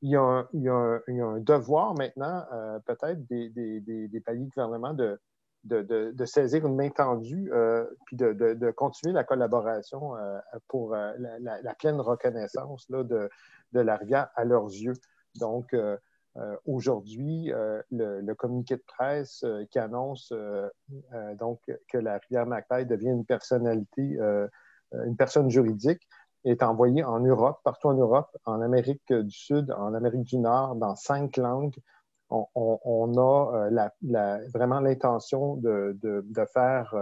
il y a un devoir maintenant, peut-être, des paliers de gouvernement de saisir une main tendue puis de continuer la collaboration pour la pleine reconnaissance là, de la rivière à leurs yeux. Donc, aujourd'hui, le communiqué de presse qui annonce donc que la rivière Macpail devient une personne juridique est envoyé en Europe, partout en Europe, en Amérique du Sud, en Amérique du Nord, dans 5 langues. On a vraiment l'intention de faire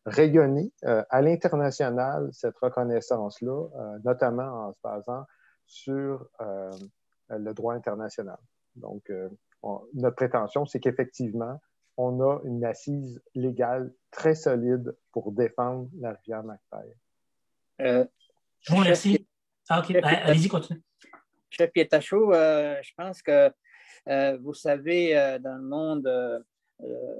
rayonner à l'international cette reconnaissance-là, notamment en se basant sur le droit international. Donc, notre prétention, c'est qu'effectivement, on a une assise légale très solide pour défendre la rivière Macpail. Je vous remercie. OK, allez-y, continuez. Chef Pietachot, je pense que vous savez, dans le monde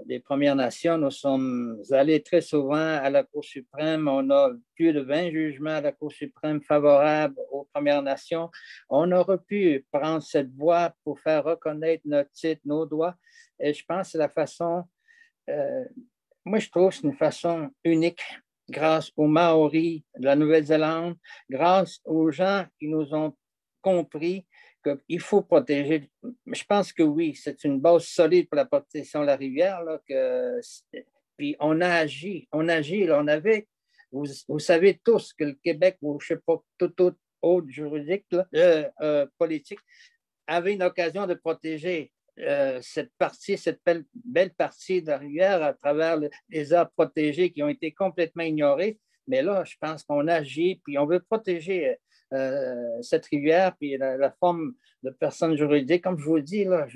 des Premières Nations, nous sommes allés très souvent à la Cour suprême. On a plus de 20 jugements à la Cour suprême favorables aux Premières Nations. On aurait pu prendre cette voie pour faire reconnaître notre titre, nos droits. Et je pense que c'est la façon, moi je trouve que c'est une façon unique, grâce aux Maoris de la Nouvelle-Zélande, grâce aux gens qui nous ont compris qu'il faut protéger. Je pense que oui, c'est une base solide pour la protection de la rivière. Là, puis on a agi. Là, vous savez tous que le Québec, ou je ne sais pas, tout autre juridique, politique, avait une occasion de protéger cette belle partie de la rivière à travers les aires protégées qui ont été complètement ignorées. Mais là, je pense qu'on agit, puis on veut protéger cette rivière, puis la forme de personne juridique. Comme je vous le dis, là,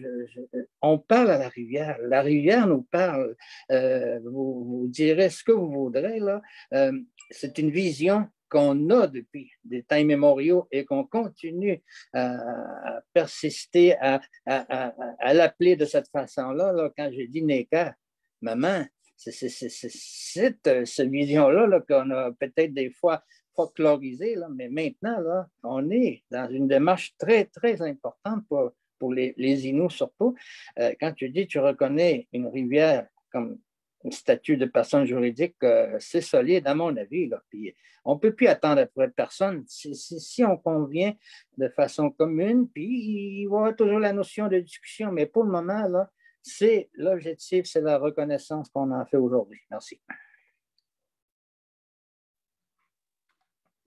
on parle à la rivière. La rivière nous parle. Vous direz ce que vous voudrez. Là. C'est une vision qu'on a depuis des temps immémoriaux et qu'on continue à persister, à l'appeler de cette façon-là. Là, quand j'ai dit Neka, maman, c'est cette vision-là là, qu'on a peut-être des fois folklorisée, là, mais maintenant, là, on est dans une démarche très, très importante pour les Inuits surtout. Quand tu dis tu reconnais une rivière comme un statut de personne juridique, c'est solide, à mon avis. Là. Puis, on ne peut plus attendre pour personne. Si on convient de façon commune, puis il y aura toujours la notion de discussion, mais pour le moment, là, c'est l'objectif, c'est la reconnaissance qu'on en fait aujourd'hui. Merci.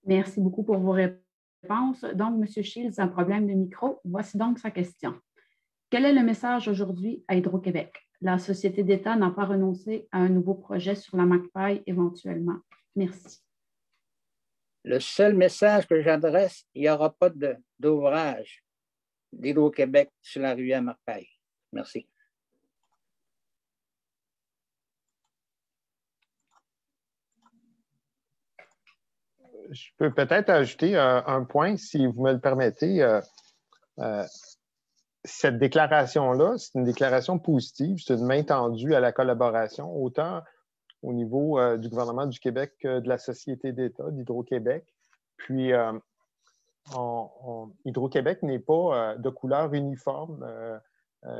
Merci beaucoup pour vos réponses. Donc, M. Shields a un problème de micro. Voici donc sa question. Quel est le message aujourd'hui à Hydro-Québec? La société d'État n'a pas renoncé à un nouveau projet sur la McPaille éventuellement. Merci. Le seul message que j'adresse, il n'y aura pas d'ouvrage d'Hydro-Québec sur la rivière McPaille. Merci. Je peux peut-être ajouter un point, si vous me le permettez. Cette déclaration-là, c'est une déclaration positive, c'est une main tendue à la collaboration, autant au niveau du gouvernement du Québec que de la Société d'État, d'Hydro-Québec. Puis, Hydro-Québec n'est pas de couleur uniforme.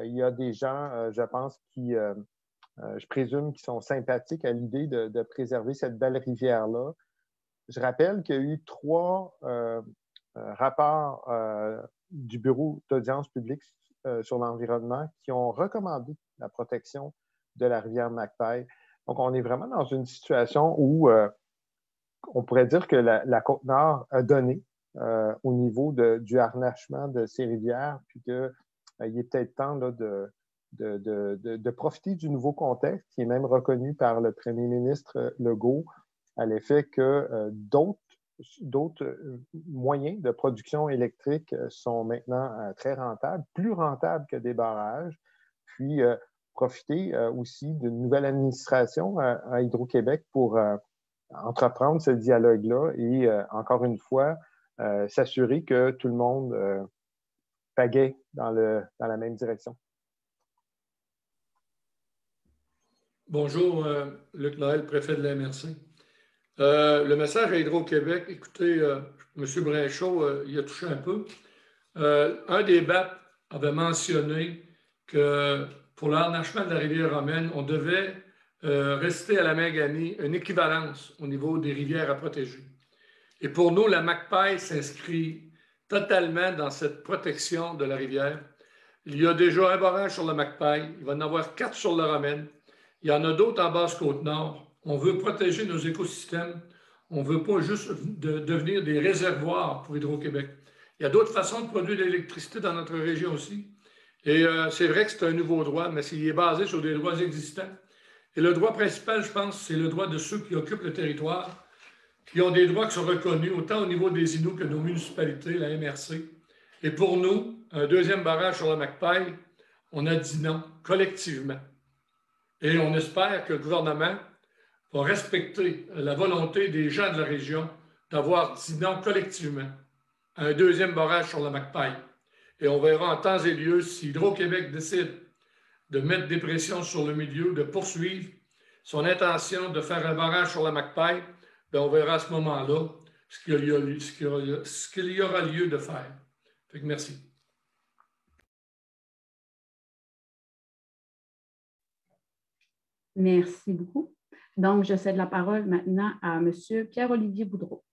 Il y a des gens, je pense, je présume, qui sont sympathiques à l'idée de préserver cette belle rivière-là. Je rappelle qu'il y a eu 3 rapports du Bureau d'audience publique sur l'environnement qui ont recommandé la protection de la rivière McPaille. Donc, on est vraiment dans une situation où on pourrait dire que la Côte-Nord a donné au niveau du harnachement de ces rivières, puis qu'il est peut-être temps là, de profiter du nouveau contexte qui est même reconnu par le premier ministre Legault à l'effet que d'autres moyens de production électrique sont maintenant très rentables, plus rentables que des barrages, puis profiter aussi d'une nouvelle administration à Hydro-Québec pour entreprendre ce dialogue-là et, encore une fois, s'assurer que tout le monde pagaie dans la même direction. Bonjour, Luc Noël, préfet de la MRC. Le message à Hydro-Québec, écoutez, M. Brinchot, il a touché un peu. Un des BAP avait mentionné que pour le harnachement de la rivière romaine, on devait rester à la Maganie une équivalence au niveau des rivières à protéger. Et pour nous, la McPaille s'inscrit totalement dans cette protection de la rivière. Il y a déjà un barrage sur la McPaille, il va en avoir 4 sur la Romaine. Il y en a d'autres en Basse-Côte-Nord. On veut protéger nos écosystèmes. On ne veut pas juste devenir des réservoirs pour Hydro-Québec. Il y a d'autres façons de produire de l'électricité dans notre région aussi. Et c'est vrai que c'est un nouveau droit, mais il est basé sur des droits existants. Et le droit principal, je pense, c'est le droit de ceux qui occupent le territoire, qui ont des droits qui sont reconnus, autant au niveau des Inuits que nos municipalités, la MRC. Et pour nous, un deuxième barrage sur la McPaille, on a dit non, collectivement. Et on espère que le gouvernement va respecter la volonté des gens de la région d'avoir dit non collectivement à un deuxième barrage sur la McPaille. Et on verra en temps et lieu si Hydro-Québec décide de mettre des pressions sur le milieu, de poursuivre son intention de faire un barrage sur la McPaille, bien, on verra à ce moment-là ce qu'il y aura lieu de faire. Fait que merci. Merci beaucoup. Donc, je cède la parole maintenant à M. Pierre-Olivier Boudreau.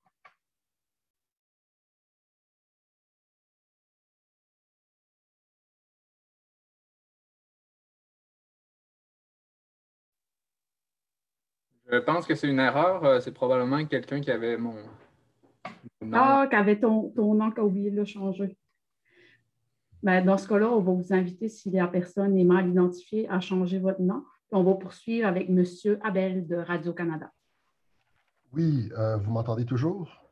Je pense que c'est une erreur. C'est probablement quelqu'un qui avait mon nom. Ah, qui avait ton nom, qui a oublié de le changer. Bien, dans ce cas-là, on va vous inviter, si la personne est mal identifiée, à changer votre nom. On va poursuivre avec M. Abel de Radio-Canada. Oui, vous m'entendez toujours?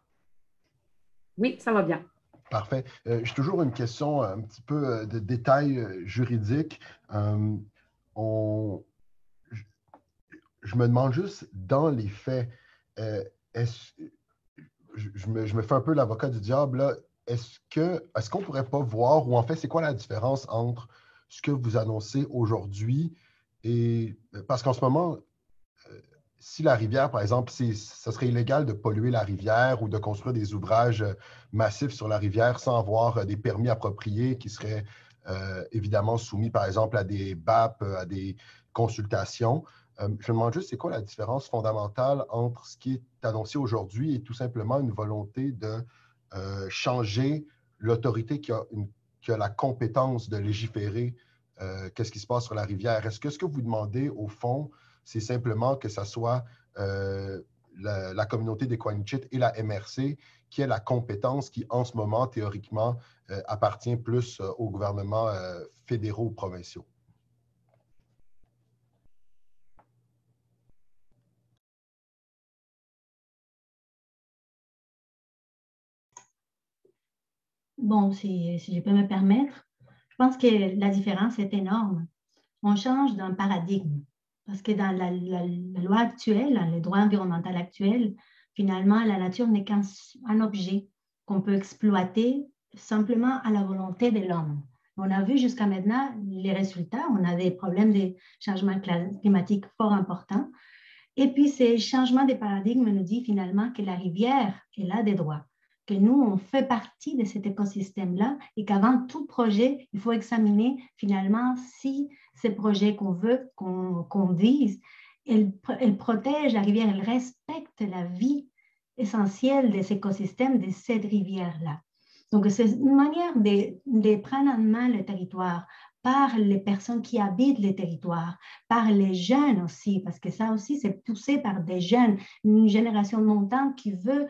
Oui, ça va bien. Parfait. J'ai toujours une question un petit peu de détail juridique. Je me demande juste, dans les faits, je me fais un peu l'avocat du diable, là. Est-ce qu'on ne pourrait pas voir, ou en fait, c'est quoi la différence entre ce que vous annoncez aujourd'hui et parce qu'en ce moment, si la rivière, par exemple, ça serait illégal de polluer la rivière ou de construire des ouvrages massifs sur la rivière sans avoir des permis appropriés qui seraient évidemment soumis, par exemple, à des BAP, à des consultations. Je me demande juste, c'est quoi la différence fondamentale entre ce qui est annoncé aujourd'hui et tout simplement une volonté de changer l'autorité qui a la compétence de légiférer qu'est-ce qui se passe sur la rivière? Est-ce que ce que vous demandez, au fond, c'est simplement que ce soit la communauté des Coanichit et la MRC qui ait la compétence qui, en ce moment, théoriquement, appartient plus aux gouvernements fédéraux ou provinciaux? Bon, si je peux me permettre, je pense que la différence est énorme. On change d'un paradigme parce que dans la loi actuelle, le droit environnemental actuel, finalement, la nature n'est qu'un objet qu'on peut exploiter simplement à la volonté de l'homme. On a vu jusqu'à maintenant les résultats. On a des problèmes de changement climatique fort importants. Et puis, ces changements de paradigme nous disent finalement que la rivière, elle a des droits, que nous, on fait partie de cet écosystème-là et qu'avant tout projet, il faut examiner finalement si ces projets qu'on veut, qu'on vise, elle protège la rivière, elle respecte la vie essentielle de cet écosystème, de cette rivière-là. Donc, c'est une manière de prendre en main le territoire par les personnes qui habitent les territoires, par les jeunes aussi, parce que ça aussi, c'est poussé par des jeunes, une génération montante qui veut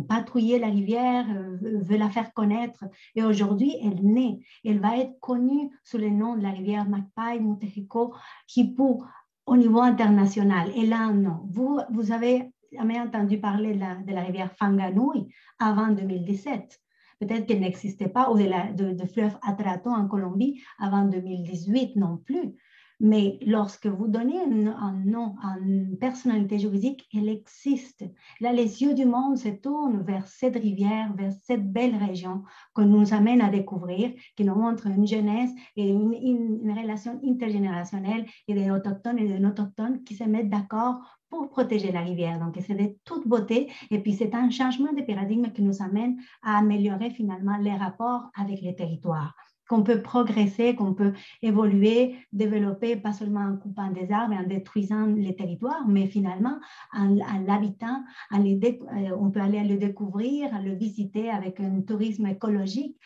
patrouiller la rivière, veut la faire connaître. Et aujourd'hui, elle naît. Elle va être connue sous le nom de la rivière Macpay, Moutehiko, Hipu, au niveau international. Et là, un nom. Vous avez jamais entendu parler de la rivière Whanganui avant 2017. Peut-être qu'elle n'existait pas, ou de fleuve Atrato en Colombie avant 2018 non plus. Mais lorsque vous donnez un nom à une personnalité juridique, elle existe. Là, les yeux du monde se tournent vers cette rivière, vers cette belle région qu'on nous amène à découvrir, qui nous montre une jeunesse et une relation intergénérationnelle et des autochtones et des non-autochtones qui se mettent d'accord pour protéger la rivière. Donc, c'est de toute beauté. Et puis, c'est un changement de paradigme qui nous amène à améliorer finalement les rapports avec les territoires, qu'on peut progresser, qu'on peut évoluer, développer, pas seulement en coupant des arbres et en détruisant les territoires, mais finalement en l'habitant, on peut aller le découvrir, le visiter avec un tourisme écologique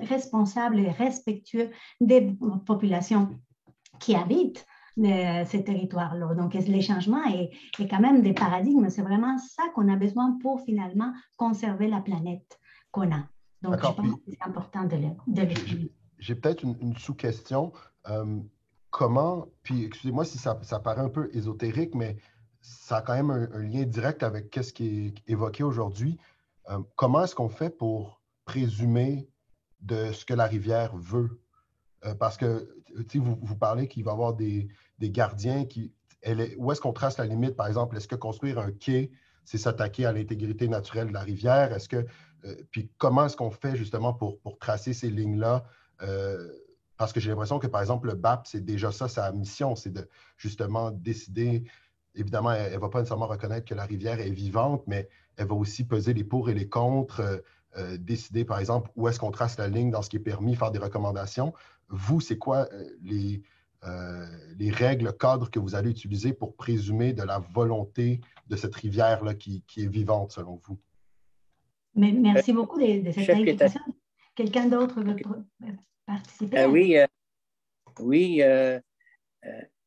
responsable et respectueux des populations qui habitent ces territoires-là. Donc, les changements et quand même des paradigmes, c'est vraiment ça qu'on a besoin pour finalement conserver la planète qu'on a. Donc, je pense que c'est important de le J'ai peut-être une sous-question. Comment, puis excusez-moi si ça paraît un peu ésotérique, mais ça a quand même un lien direct avec ce qui est évoqué aujourd'hui. Comment est-ce qu'on fait pour présumer de ce que la rivière veut? Parce que vous parlez qu'il va y avoir des gardiens où est-ce qu'on trace la limite? Par exemple, est-ce que construire un quai, c'est s'attaquer à l'intégrité naturelle de la rivière? Puis comment est-ce qu'on fait justement pour tracer ces lignes-là? Parce que j'ai l'impression que, par exemple, le BAP, c'est déjà ça, sa mission, c'est de justement décider. Évidemment, elle ne va pas nécessairement reconnaître que la rivière est vivante, mais elle va aussi peser les pour et les contre, décider, par exemple, où est-ce qu'on trace la ligne dans ce qui est permis, faire des recommandations. Vous, c'est quoi les règles, cadres que vous allez utiliser pour présumer de la volonté de cette rivière-là qui est vivante, selon vous? Mais merci beaucoup de cette clarification. Quelqu'un d'autre veut participer? Oui,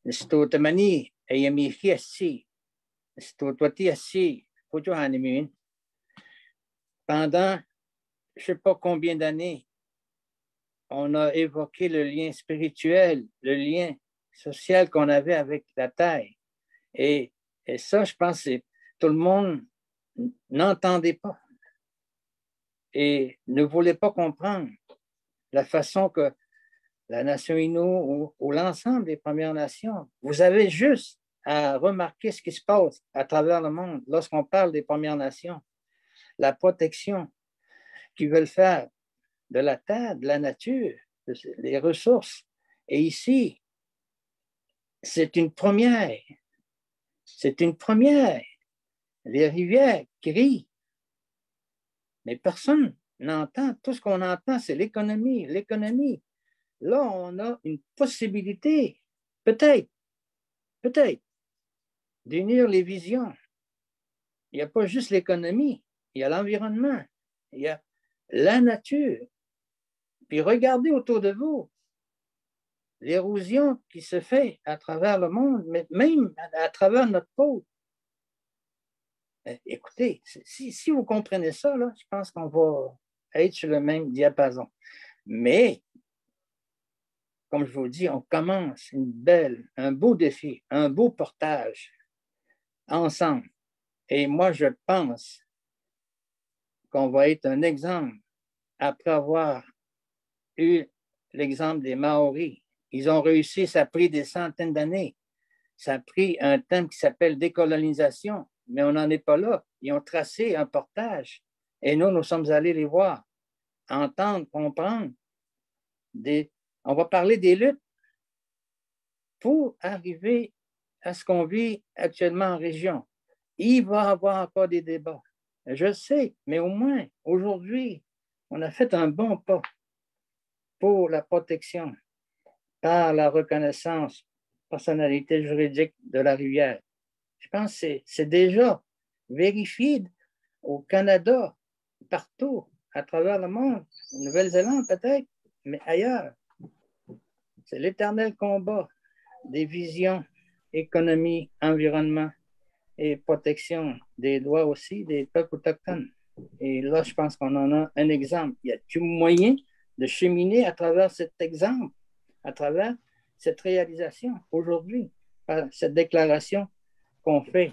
Stotamani, Ayami Fiassi, Stotwatiassi, Pojohanimin. Pendant je ne sais pas combien d'années, on a évoqué le lien spirituel, le lien social qu'on avait avec la terre. Et ça, je pense que tout le monde n'entendait pas et ne voulait pas comprendre la façon que la nation Innu ou l'ensemble des Premières Nations, vous avez juste à remarquer ce qui se passe à travers le monde lorsqu'on parle des Premières Nations. la protection, qui veulent faire de la terre, de la nature, des ressources. Et ici, c'est une première. C'est une première. Les rivières crient, mais personne n'entend. Tout ce qu'on entend, c'est l'économie, l'économie. Là, on a une possibilité, peut-être, d'unir les visions. Il n'y a pas juste l'économie, il y a l'environnement, il y a la nature. Puis regardez autour de vous l'érosion qui se fait à travers le monde, mais même à travers notre côte. Écoutez, si vous comprenez ça, là, je pense qu'on va être sur le même diapason. Mais, comme je vous dis, on commence un beau défi, un beau portage ensemble. Et moi, je pense qu'on va être un exemple après avoir eu l'exemple des Maoris. Ils ont réussi, ça a pris des centaines d'années. Ça a pris un thème qui s'appelle décolonisation, mais on n'en est pas là. Ils ont tracé un portage et nous sommes allés les voir, entendre, comprendre. On va parler des luttes pour arriver à ce qu'on vit actuellement en région. Il va y avoir encore des débats. Je sais, mais au moins, aujourd'hui, on a fait un bon pas pour la protection par la reconnaissance personnalité juridique de la rivière. Je pense que c'est déjà vérifié au Canada, partout, à travers le monde, en Nouvelle-Zélande peut-être, mais ailleurs. C'est l'éternel combat des visions, économie, environnement et protection des droits aussi des peuples autochtones. Et là, je pense qu'on en a un exemple. Il y a tout moyen de cheminer à travers cet exemple, à travers cette réalisation aujourd'hui, par cette déclaration qu'on fait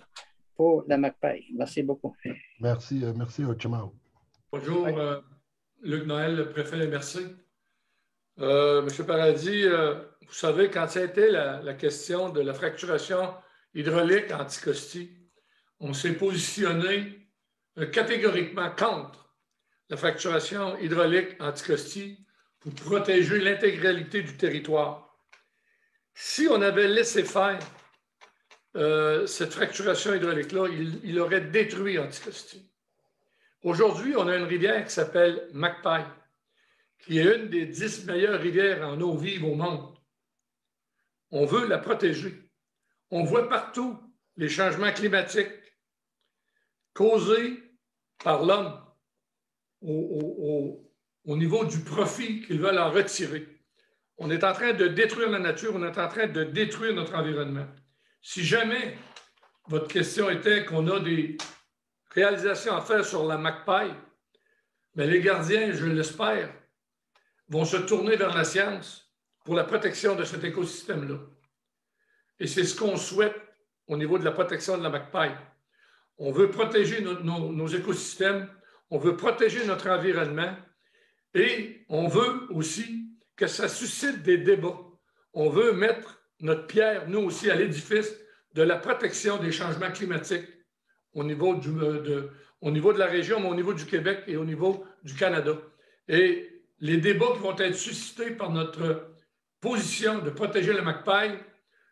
pour la MACPAI. Merci beaucoup. Merci, Ochimao. Bonjour, Luc Noël, le préfet de Merci. Monsieur Paradis, vous savez, quand ça a été la question de la fracturation hydraulique à Anticosti, on s'est positionné catégoriquement contre la fracturation hydraulique à Anticosti pour protéger l'intégralité du territoire. Si on avait laissé faire cette fracturation hydraulique-là, il aurait détruit Anticosti. Aujourd'hui, on a une rivière qui s'appelle MACPAI, qui est une des 10 meilleures rivières en eau vive au monde. On veut la protéger. On voit partout les changements climatiques causés par l'homme au niveau du profit qu'ils veulent en retirer. On est en train de détruire la nature, on est en train de détruire notre environnement. Si jamais votre question était qu'on a des réalisations à faire sur la MACPAI, mais les gardiens, je l'espère, vont se tourner vers la science pour la protection de cet écosystème-là. Et c'est ce qu'on souhaite au niveau de la protection de la MACPAI. On veut protéger nos écosystèmes, on veut protéger notre environnement et on veut aussi que ça suscite des débats. On veut mettre notre pierre, nous aussi, à l'édifice de la protection des changements climatiques au niveau de la région, mais au niveau du Québec et au niveau du Canada. Et les débats qui vont être suscités par notre position de protéger la MACPAI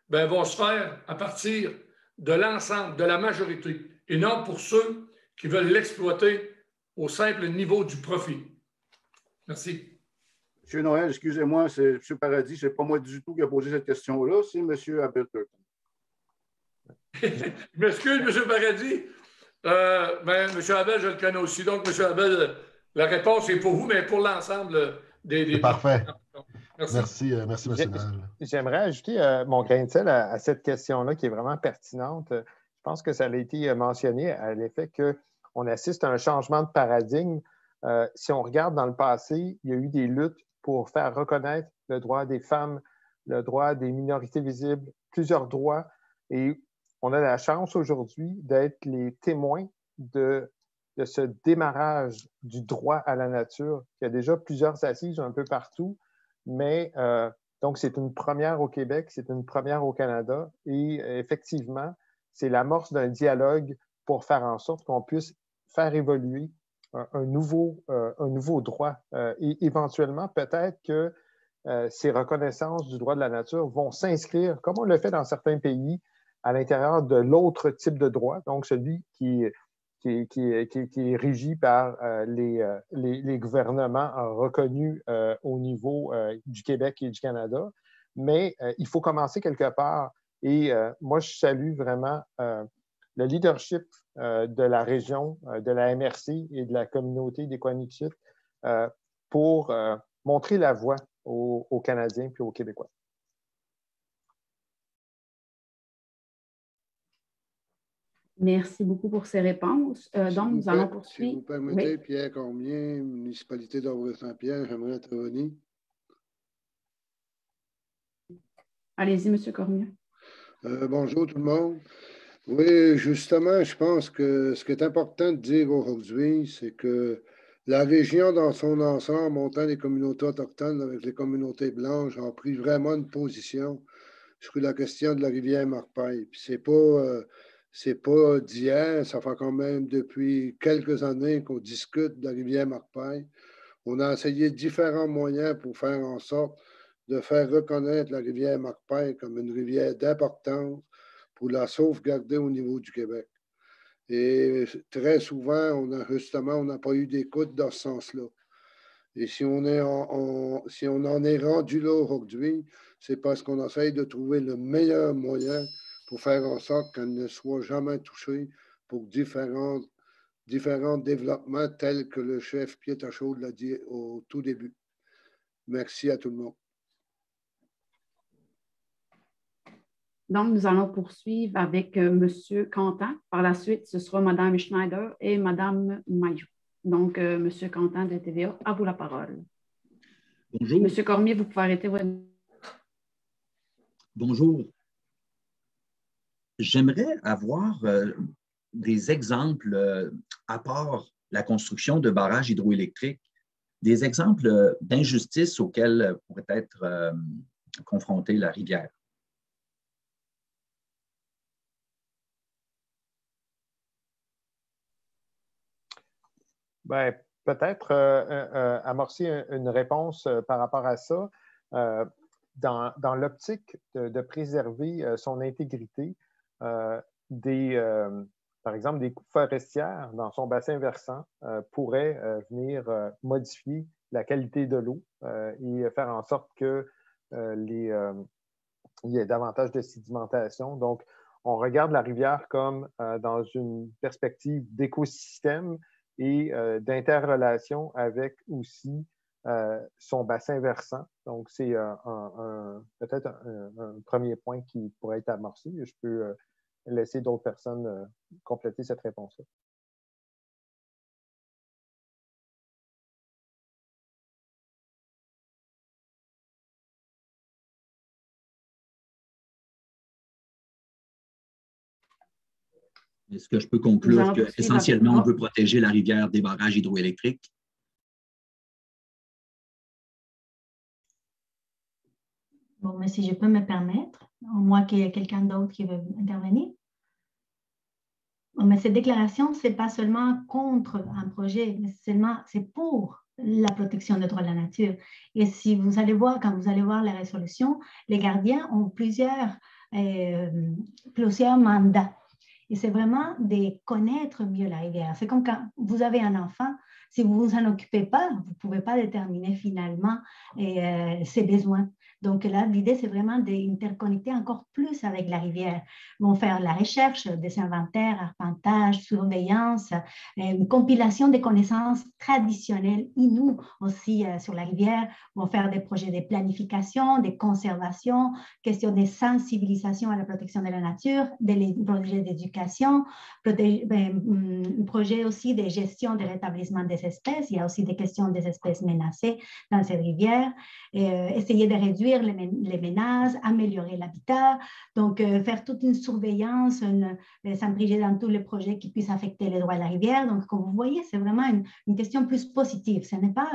vont se faire à partir de l'ensemble, de la majorité, et non pour ceux qui veulent l'exploiter au simple niveau du profit. Merci. M. Noël, excusez-moi, c'est M. Paradis, ce n'est pas moi du tout qui a posé cette question-là, c'est M. Abel Turton. Je m'excuse, M. Paradis. M. Abel, je le connais aussi. Donc, M. Abel, la réponse est pour vous, mais pour l'ensemble des... Parfait. Merci, M. Noël. J'aimerais ajouter mon grain de sel à cette question-là qui est vraiment pertinente. Je pense que ça a été mentionné à l'effet qu'on assiste à un changement de paradigme. Si on regarde dans le passé, il y a eu des luttes pour faire reconnaître le droit des femmes, le droit des minorités visibles, plusieurs droits. Et on a la chance aujourd'hui d'être les témoins de ce démarrage du droit à la nature. Il y a déjà plusieurs assises un peu partout, mais donc c'est une première au Québec, c'est une première au Canada. Et effectivement, c'est l'amorce d'un dialogue pour faire en sorte qu'on puisse faire évoluer un nouveau droit. Et éventuellement, peut-être que ces reconnaissances du droit de la nature vont s'inscrire, comme on le fait dans certains pays, à l'intérieur de l'autre type de droit, donc celui qui est régi par les gouvernements reconnus au niveau du Québec et du Canada. Mais il faut commencer quelque part. Et moi, je salue vraiment le leadership de la région, de la MRC et de la communauté des Coanicuites pour montrer la voie aux Canadiens puis aux Québécois. Merci beaucoup pour ces réponses. Donc, nous allons poursuivre. Si vous permettez, Oui. Pierre Cormier, municipalité d'Orbeau-Saint-Pierre, j'aimerais intervenir. Allez-y, M. Cormier. Bonjour tout le monde. Oui, justement, je pense que ce qui est important de dire aujourd'hui, c'est que la région dans son ensemble, autant les communautés autochtones avec les communautés blanches, ont pris vraiment une position sur la question de la rivière Marpaille. Puis c'est pas d'hier, ça fait quand même depuis quelques années qu'on discute de la rivière Marpaille. On a essayé différents moyens pour faire en sorte de faire reconnaître la rivière Marpaille comme une rivière d'importance pour la sauvegarder au niveau du Québec. Et très souvent, on n'a pas eu d'écoute dans ce sens-là. Et si on en est rendu là aujourd'hui, c'est parce qu'on essaye de trouver le meilleur moyen pour faire en sorte qu'elle ne soit jamais touchée pour différents développements tels que le chef Pietachaude l'a dit au tout début. Merci à tout le monde. Donc, nous allons poursuivre avec M. Quentin. Par la suite, ce sera Mme Schneider et Mme Maillot. Donc, M. Quentin de TVA, à vous la parole. Bonjour. M. Cormier, vous pouvez arrêter votre... Bonjour. J'aimerais avoir des exemples, à part la construction de barrages hydroélectriques, des exemples d'injustices auxquelles pourrait être confrontée la rivière. Bien, peut-être amorcer une réponse par rapport à ça. Dans l'optique de préserver son intégrité, par exemple, des coupes forestières dans son bassin versant pourraient venir modifier la qualité de l'eau et faire en sorte qu'il y ait davantage de sédimentation. Donc, on regarde la rivière comme dans une perspective d'écosystème et d'interrelation avec aussi son bassin versant. Donc, c'est peut-être un premier point qui pourrait être amorcé. Je peux laisser d'autres personnes compléter cette réponse-là. Est-ce que je peux conclure qu'essentiellement, on veut protéger la rivière des barrages hydroélectriques? Bon, mais si je peux me permettre, au moins qu'il y ait quelqu'un d'autre qui veut intervenir. Bon, mais cette déclaration, ce n'est pas seulement contre un projet, mais c'est pour la protection des droits de la nature. Et si vous allez voir, quand vous allez voir la résolution, les gardiens ont plusieurs mandats. Et c'est vraiment de connaître mieux la rivière. C'est comme quand vous avez un enfant, si vous ne vous en occupez pas, vous ne pouvez pas déterminer finalement ses besoins. Donc là, l'idée, c'est vraiment d'interconnecter encore plus avec la rivière. Ils vont faire la recherche, des inventaires, arpentage, surveillance, une compilation des connaissances traditionnelles inoues aussi sur la rivière. Ils vont faire des projets de planification, de conservation, question de sensibilisation à la protection de la nature, des projets d'éducation, projet aussi de gestion de rétablissement des espèces. Il y a aussi des questions des espèces menacées dans ces rivières. Essayer de réduire les menaces, améliorer l'habitat, donc faire toute une surveillance, s'impliquer dans tous les projets qui puissent affecter les droits de la rivière. Donc, comme vous voyez, c'est vraiment une question plus positive. Ce n'est pas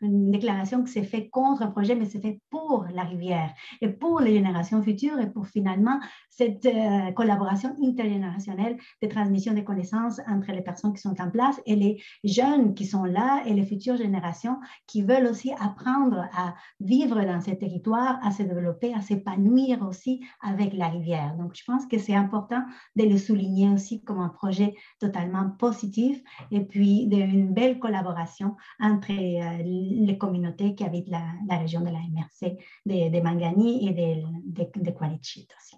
une déclaration qui s'est faite contre un projet, mais c'est fait pour la rivière et pour les générations futures et pour finalement cette collaboration intergénérationnelle de transmission des connaissances entre les personnes qui sont en place et les jeunes qui sont là et les futures générations qui veulent aussi apprendre à vivre dans ces territoires, à se développer, à s'épanouir aussi avec la rivière. Donc, je pense que c'est important de le souligner aussi comme un projet totalement positif et puis d'une belle collaboration entre les communautés qui habitent la région de la MRC, de Mangani et de Qualichit aussi.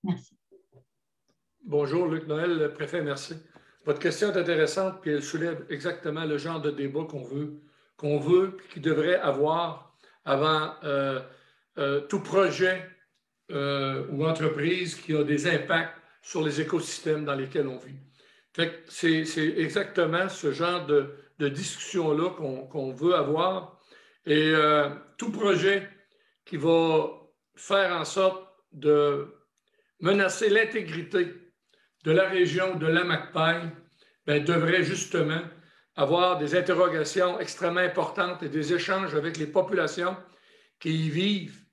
Merci. Bonjour, Luc Noël, le préfet, merci. Votre question est intéressante, puis elle soulève exactement le genre de débat qu'on veut, puis qui devrait avoir avant tout projet ou entreprise qui a des impacts sur les écosystèmes dans lesquels on vit. C'est exactement ce genre de discussion-là qu'on veut avoir. Et tout projet qui va faire en sorte de menacer l'intégrité de la région de la MACPAI devrait justement avoir des interrogations extrêmement importantes et des échanges avec les populations qui y vivent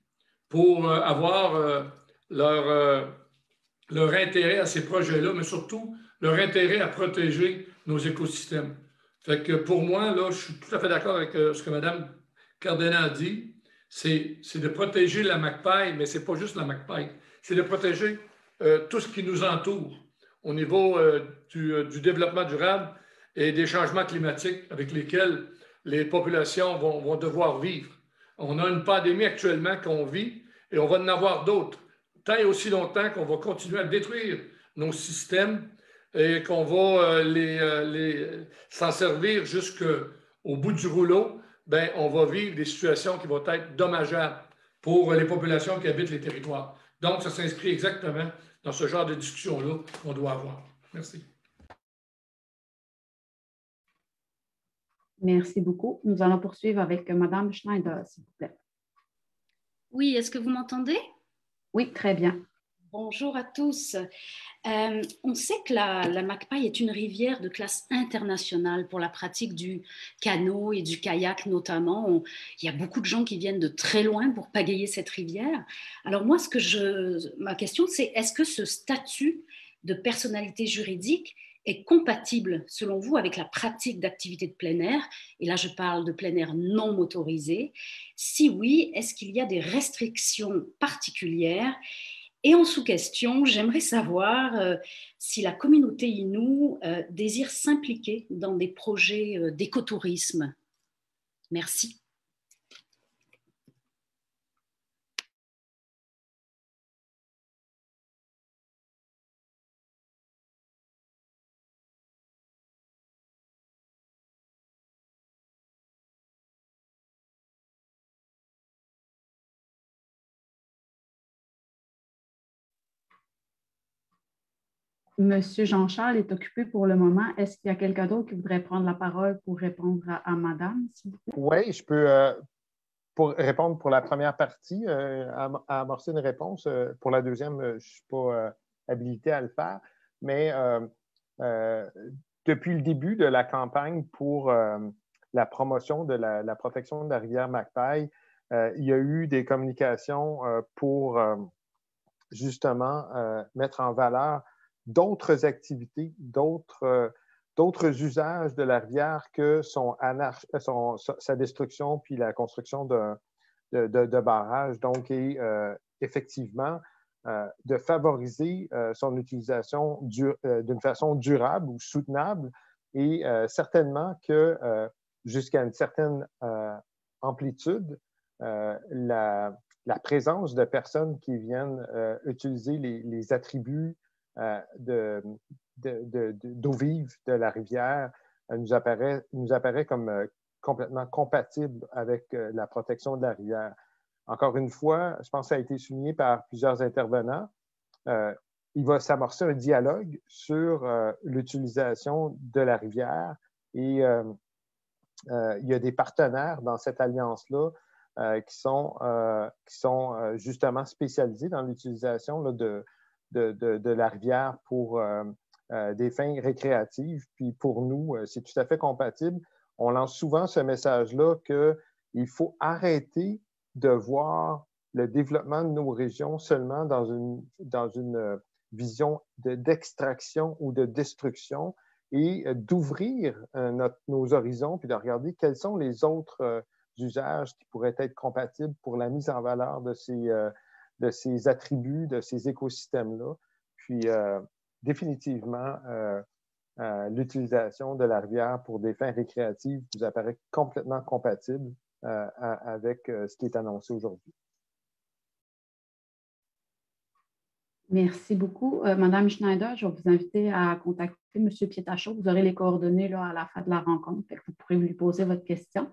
pour avoir leur intérêt à ces projets-là, mais surtout leur intérêt à protéger nos écosystèmes. Fait que pour moi, là, je suis tout à fait d'accord avec ce que Mme Cardena a dit. C'est de protéger la MACPAI, mais ce n'est pas juste la MACPAI. C'est de protéger tout ce qui nous entoure au niveau du développement durable et des changements climatiques avec lesquels les populations vont devoir vivre. On a une pandémie actuellement qu'on vit et on va en avoir d'autres. Tant et aussi longtemps qu'on va continuer à détruire nos systèmes et qu'on va s'en servir jusqu'au bout du rouleau, on va vivre des situations qui vont être dommageables pour les populations qui habitent les territoires. Donc, ça s'inscrit exactement dans ce genre de discussion-là qu'on doit avoir. Merci. Merci beaucoup. Nous allons poursuivre avec Mme Schneider, s'il vous plaît. Oui, est-ce que vous m'entendez? Oui, très bien. Bonjour à tous. On sait que la MACPAI est une rivière de classe internationale pour la pratique du canot et du kayak notamment. Il y a beaucoup de gens qui viennent de très loin pour pagayer cette rivière. Alors moi, ma question, c'est est-ce que ce statut de personnalité juridique est compatible, selon vous, avec la pratique d'activités de plein air? Et là, je parle de plein air non motorisé. Si oui, est-ce qu'il y a des restrictions particulières? Et en sous-question, j'aimerais savoir si la communauté Innu désire s'impliquer dans des projets d'écotourisme. Merci. Monsieur Jean-Charles est occupé pour le moment. Est-ce qu'il y a quelqu'un d'autre qui voudrait prendre la parole pour répondre à Madame, s'il vous plaît? Oui, je peux pour répondre pour la première partie, amorcer une réponse. Pour la deuxième, je ne suis pas habilité à le faire. Mais depuis le début de la campagne pour la promotion de la protection de la rivière MACPAI, il y a eu des communications pour justement mettre en valeur d'autres activités, d'autres usages de la rivière que sa destruction puis la construction de barrages. Donc, effectivement, de favoriser son utilisation d'une façon durable ou soutenable et certainement que jusqu'à une certaine amplitude, la présence de personnes qui viennent utiliser les attributs d'eau vive de la rivière nous apparaît comme complètement compatible avec la protection de la rivière. Encore une fois, je pense que ça a été souligné par plusieurs intervenants. Il va s'amorcer un dialogue sur l'utilisation de la rivière et il y a des partenaires dans cette alliance-là qui sont justement spécialisés dans l'utilisation de la rivière pour des fins récréatives. Puis pour nous, c'est tout à fait compatible. On lance souvent ce message-là qu'il faut arrêter de voir le développement de nos régions seulement dans une vision d'extraction ou de destruction et d'ouvrir nos horizons puis de regarder quels sont les autres usages qui pourraient être compatibles pour la mise en valeur de ces attributs, de ces écosystèmes-là. Puis, définitivement, l'utilisation de la rivière pour des fins récréatives nous apparaît complètement compatible avec ce qui est annoncé aujourd'hui. Merci beaucoup. Madame Schneider, je vais vous inviter à contacter M. Pietachot. Vous aurez les coordonnées là, à la fin de la rencontre. Vous pourrez lui poser votre question.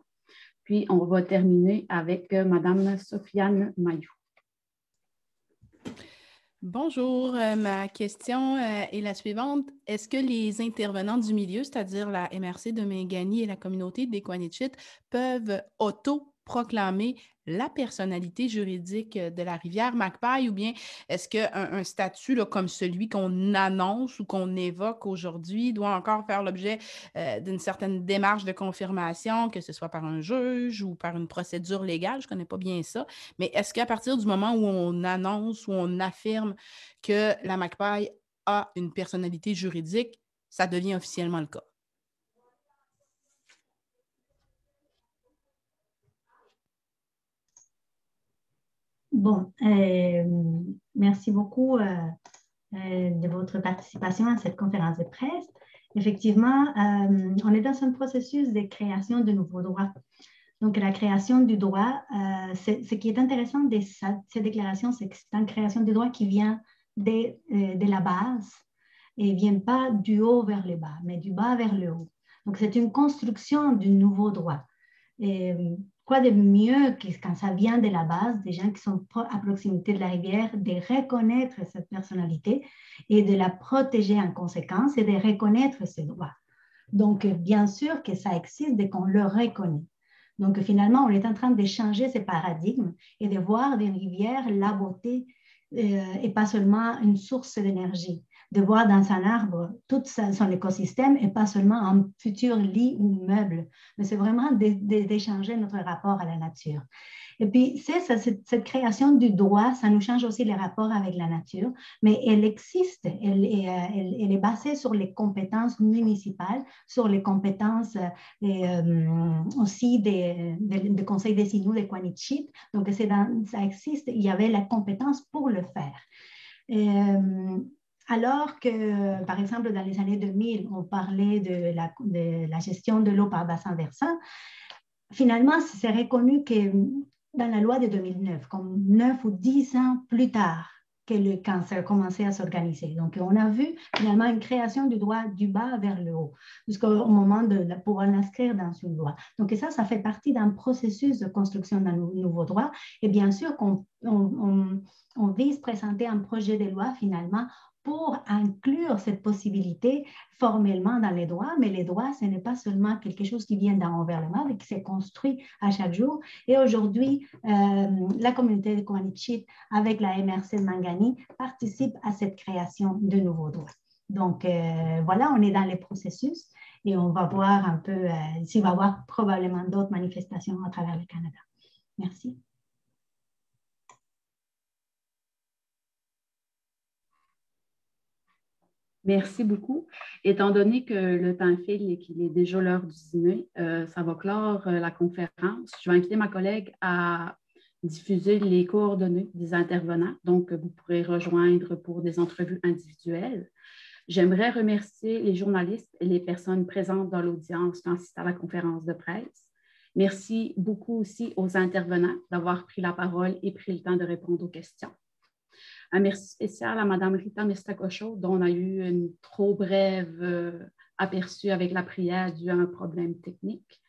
Puis, on va terminer avec Madame Sofiane Mayou. Bonjour, ma question est la suivante. Est-ce que les intervenants du milieu, c'est-à-dire la MRC de Mingani et la communauté des Coanichit, peuvent auto-proclamer la personnalité juridique de la rivière Macpaï ou bien est-ce qu'un statut là, comme celui qu'on annonce ou qu'on évoque aujourd'hui doit encore faire l'objet d'une certaine démarche de confirmation, que ce soit par un juge ou par une procédure légale? Je ne connais pas bien ça. Mais est-ce qu'à partir du moment où on annonce ou on affirme que la Macpaï a une personnalité juridique, ça devient officiellement le cas? Bon, merci beaucoup de votre participation à cette conférence de presse. Effectivement, on est dans un processus de création de nouveaux droits. Donc, la création du droit, ce qui est intéressant de cette déclaration, c'est que c'est une création du droit qui vient de la base et ne vient pas du haut vers le bas, mais du bas vers le haut. Donc, c'est une construction du nouveau droit. Et quoi de mieux que quand ça vient de la base, des gens qui sont à proximité de la rivière, de reconnaître cette personnalité et de la protéger en conséquence et de reconnaître ses droits. Donc, bien sûr que ça existe dès qu'on le reconnaît. Donc, finalement, on est en train de changer ces paradigmes et de voir des rivières la beauté et pas seulement une source d'énergie. De voir dans un arbre tout son écosystème et pas seulement un futur lit ou meuble, mais c'est vraiment d'échanger notre rapport à la nature. Et puis, cette création du droit, ça nous change aussi les rapports avec la nature, mais elle existe, elle est basée sur les compétences municipales, sur les compétences aussi des conseils des Inuits, des Coanichit. Donc, ça existe, il y avait la compétence pour le faire. Alors que, par exemple, dans les années 2000, on parlait de la gestion de l'eau par bassin versant, finalement, c'est reconnu que dans la loi de 2009, comme 9 ou 10 ans plus tard, que le cancer a commencé à s'organiser. Donc, on a vu finalement une création du droit du bas vers le haut, jusqu'au moment de pouvoir l'inscrire dans une loi. Donc, ça fait partie d'un processus de construction d'un nouveau droit. Et bien sûr qu'on vise présenter un projet de loi finalement pour inclure cette possibilité formellement dans les droits, mais les droits, ce n'est pas seulement quelque chose qui vient d'en haut vers le bas, mais qui s'est construit à chaque jour. Et aujourd'hui, la communauté de Coanichit, avec la MRC de Mingani, participe à cette création de nouveaux droits. Donc, voilà, on est dans les processus et on va voir un peu s'il va y avoir probablement d'autres manifestations à travers le Canada. Merci. Merci beaucoup. Étant donné que le temps file et qu'il est déjà l'heure du dîner, ça va clore la conférence. Je vais inviter ma collègue à diffuser les coordonnées des intervenants, donc vous pourrez rejoindre pour des entrevues individuelles. J'aimerais remercier les journalistes et les personnes présentes dans l'audience qui ont assisté à la conférence de presse. Merci beaucoup aussi aux intervenants d'avoir pris la parole et pris le temps de répondre aux questions. Un merci spécial à Mme Rita Mestacocho, dont on a eu une trop brève aperçu avec la prière dû à un problème technique.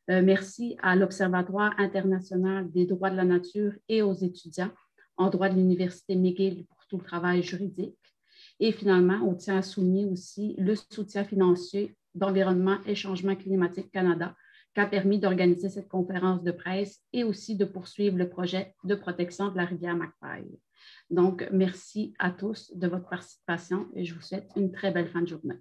Merci à l'Observatoire international des droits de la nature et aux étudiants en droit de l'Université McGill pour tout le travail juridique. Et finalement, on tient à souligner aussi le soutien financier d'Environnement et Changement climatique Canada qu'a permis d'organiser cette conférence de presse et aussi de poursuivre le projet de protection de la rivière Macpaille. Donc, merci à tous de votre participation et je vous souhaite une très belle fin de journée.